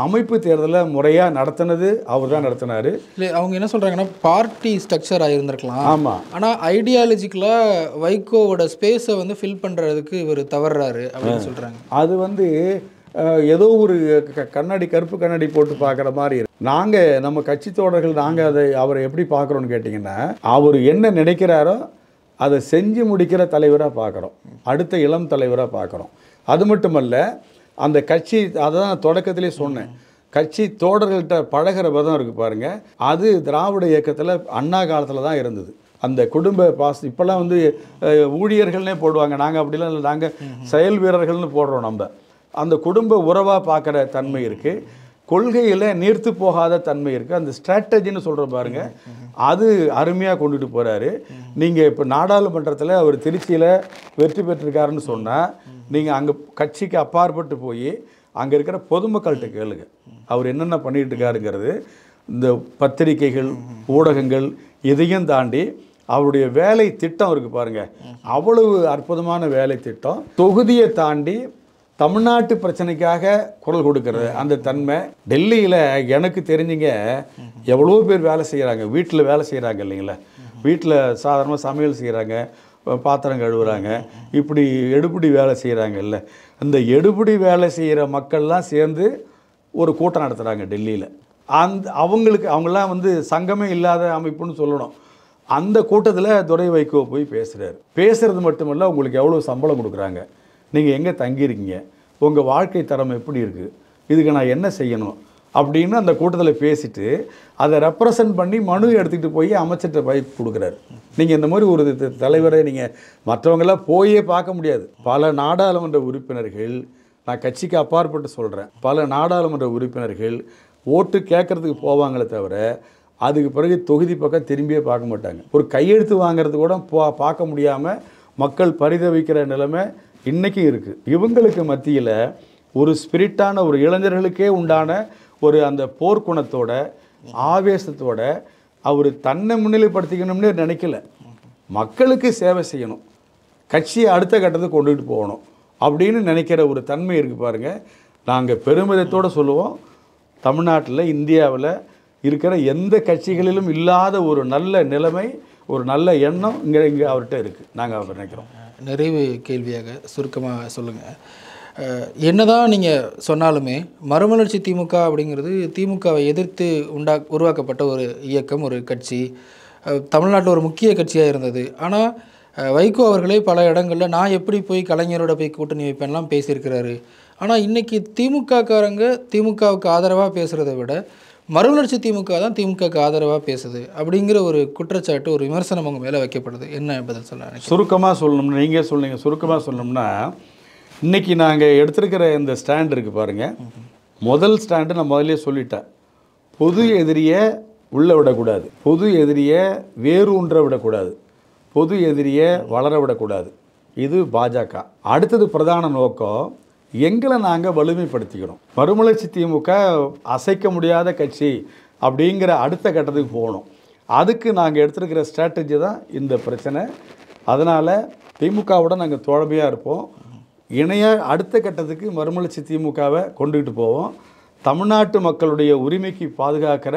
அமைப்பு தேர்தலை முறையாக நடத்தினது அவர் தான் நடத்தினார். இல்லை, அவங்க என்ன சொல்கிறாங்கன்னா பார்ட்டி ஸ்ட்ரக்சர் ஆகியிருந்திருக்கலாம். ஆமாம், ஆனால் ஐடியாலஜிக்கலாக வைகோவோட ஸ்பேஸை வந்து ஃபில் பண்ணுறதுக்கு இவர் தவறுறாரு அப்படின்னு சொல்கிறாங்க. அது வந்து ஏதோ ஒரு கருப்பு கண்ணாடி போட்டு பார்க்குற மாதிரி இருக்கு. நாங்கள் நம்ம கட்சி தோழர்கள் நாங்கள் அவரை எப்படி பார்க்குறோன்னு கேட்டிங்கன்னா, அவர் என்ன நினைக்கிறாரோ அதை செஞ்சு முடிக்கிற தலைவராக பார்க்குறோம், அடுத்த இளம் தலைவராக பார்க்குறோம். அது மட்டுமல்ல, அந்த கட்சி, அதை தான் தொடக்கத்திலே சொன்னேன், கட்சி தோழர்கள்ட்ட பழகிற விதம் இருக்குது பாருங்கள், அது திராவிட இயக்கத்தில் அண்ணா காலத்தில் தான் இருந்தது. அந்த குடும்ப இப்போல்லாம் வந்து ஊழியர்கள்னே போடுவாங்க, நாங்கள் அப்படிலாம் இல்லை, நாங்கள் செயல் வீரர்கள்னு போடுறோம். நம்ம அந்த குடும்ப உறவாக பார்க்குற தன்மை இருக்குது, கொள்கையில் நீர்த்து போகாத தன்மை இருக்குது. அந்த ஸ்ட்ராட்டஜின்னு சொல்கிற பாருங்கள், அது அருமையாக கொண்டுட்டு போகிறாரு. நீங்கள் இப்போ நாடாளுமன்றத்தில் அவர் திருச்சியில் வெற்றி பெற்றிருக்காருன்னு சொன்னால், நீங்கள் அங்கே கட்சிக்கு அப்பாற்பட்டு போய் அங்கே இருக்கிற பொதுமக்கள்கிட்ட கேளுங்க அவர் என்னென்ன பண்ணிகிட்டு இருக்காருங்கிறது. இந்த பத்திரிகைகள், ஊடகங்கள் இதையும் தாண்டி அவருடைய வேலை திட்டம் இருக்குது பாருங்கள், அவ்வளவு அற்புதமான வேலை திட்டம். தொகுதியை தாண்டி தமிழ்நாட்டு பிரச்சனைக்காக குரல் கொடுக்கறது அந்த தன்மை. டெல்லியில் எனக்கு தெரிஞ்சுங்க எவ்வளோ பேர் வேலை செய்கிறாங்க, வீட்டில் வேலை செய்கிறாங்க இல்லைங்களா, வீட்டில் சாதாரணமாக சமையல் செய்கிறாங்க, பாத்திரம் கழுவுறாங்க, இப்படி எடுபிடி வேலை செய்கிறாங்க இல்லை, அந்த எடுபிடி வேலை செய்கிற மக்கள்லாம் சேர்ந்து ஒரு கூட்டம் நடத்துகிறாங்க டெல்லியில். அவங்களாம் வந்து சங்கமே இல்லாத அமைப்புன்னு சொல்லணும். அந்த கூட்டத்தில் துரை வைகோ போய் பேசுகிறது மட்டுமல்ல, உங்களுக்கு எவ்வளோ சம்பளம் கொடுக்குறாங்க, நீங்கள் எங்கே தங்கியிருக்கீங்க, உங்கள் வாழ்க்கை தரம் எப்படி இருக்குது, இதுக்கு நான் என்ன செய்யணும் அப்படின்னு அந்த கூட்டத்தில் பேசிட்டு அதை ரெப்ரசன்ட் பண்ணி மனு எடுத்துக்கிட்டு போய் அமைச்சர்கிட்ட பைக் கொடுக்குறாரு. நீங்கள் இந்த மாதிரி ஒரு தலைவரை நீங்கள் மற்றவங்களாம் போயே பார்க்க முடியாது. பல நாடாளுமன்ற உறுப்பினர்கள், நான் கட்சிக்கு அப்பாற்பட்டு சொல்கிறேன், பல நாடாளுமன்ற உறுப்பினர்கள் ஓட்டு கேட்குறதுக்கு போவாங்களே தவிர அதுக்கு பிறகு தொகுதி பக்கம் திரும்பியே பார்க்க மாட்டாங்க. ஒரு கையெழுத்து வாங்கிறது கூட பார்க்க முடியாமல் மக்கள் பரிதவிக்கிற நிலைமை இன்றைக்கும் இருக்குது. இவங்களுக்கு மத்தியில் ஒரு ஸ்பிரிட்டான, ஒரு இளைஞர்களுக்கே உண்டான ஒரு அந்த போர்க்குணத்தோட ஆவேசத்தோட அவர் தன்னை முன்னிலைப்படுத்திக்கணும்னு நினைக்கல, மக்களுக்கு சேவை செய்யணும், கட்சியை அடுத்த கட்டத்துக்கு கொண்டுகிட்டு போகணும் அப்படின்னு நினைக்கிற ஒரு தன்மை இருக்குது பாருங்கள். நாங்கள் பெருமிதத்தோடு சொல்லுவோம், தமிழ்நாட்டில், இந்தியாவில் இருக்கிற எந்த கட்சிகளிலும் இல்லாத ஒரு நல்ல நிலைமை, ஒரு நல்ல எண்ணம் இங்கே அவர்கிட்ட இருக்குது. நாங்கள் அவர் நினைக்கிறோம். நிறைவு கேள்வியாக சுருக்கமாக சொல்லுங்கள். என்னதான் நீங்கள் சொன்னாலுமே மறுமலர்ச்சி திமுக அப்படிங்கிறது திமுகவை எதிர்த்து உருவாக்கப்பட்ட ஒரு இயக்கம், ஒரு கட்சி, தமிழ்நாட்டில் ஒரு முக்கிய கட்சியாக இருந்தது. ஆனால் வைகோ அவர்களே பல இடங்களில் நான் எப்படி போய் கலைஞரோட போய் கூட்டணி வைப்பேன்லாம் பேசியிருக்கிறாரு. ஆனால் இன்றைக்கி திமுககாரங்க திமுகவுக்கு ஆதரவாக பேசுகிறத விட மறுமலர்ச்சி திமுக தான் திமுகவுக்கு ஆதரவாக பேசுது அப்படிங்கிற ஒரு குற்றச்சாட்டு, ஒரு விமர்சனம் அவங்க மேலே வைக்கப்படுது. என்ன பதில் சொல்ல? சுருக்கமாக சொல்லணும்னா, நீங்கள் சொன்னீங்க, சுருக்கமாக சொல்லணும்னா இன்றைக்கி நாங்கள் எடுத்திருக்கிற இந்த ஸ்டாண்ட் இருக்குது பாருங்கள். முதல் ஸ்டாண்டு நான் முதலே சொல்லிட்டேன். பொது எதிரியை உள்ளே விடக்கூடாது, பொது எதிரியை வேரூன்ற விடக்கூடாது, பொது எதிரியை வளர விடக்கூடாது. இது பாஜக. அடுத்தது பிரதான நோக்கம், எங்களை நாங்கள் வலிமைப்படுத்திக்கணும். மறுமலர்ச்சி திமுக அசைக்க முடியாத கட்சி அப்படிங்கிற அடுத்த கட்டத்துக்கு போகணும். அதுக்கு நாங்கள் எடுத்துருக்கிற ஸ்ட்ராட்டஜி தான் இந்த பிரச்சனை. அதனால் திமுகவோட நாங்கள் தோழமையாக இருப்போம். இணையாக அடுத்த கட்டத்துக்கு மறுமலர்ச்சி திமுகவை கொண்டுகிட்டு போவோம். தமிழ்நாட்டு மக்களுடைய உரிமைக்கு பாதுகாக்கிற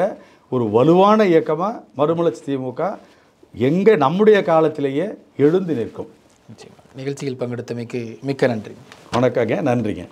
ஒரு வலுவான இயக்கமாக மறுமலர்ச்சி திமுக நம்முடைய காலத்திலேயே எழுந்து நிற்கும். நிகழ்ச்சியில் பங்கெடுத்தமைக்கு மிக்க நன்றி. வணக்கங்க. நன்றிங்க.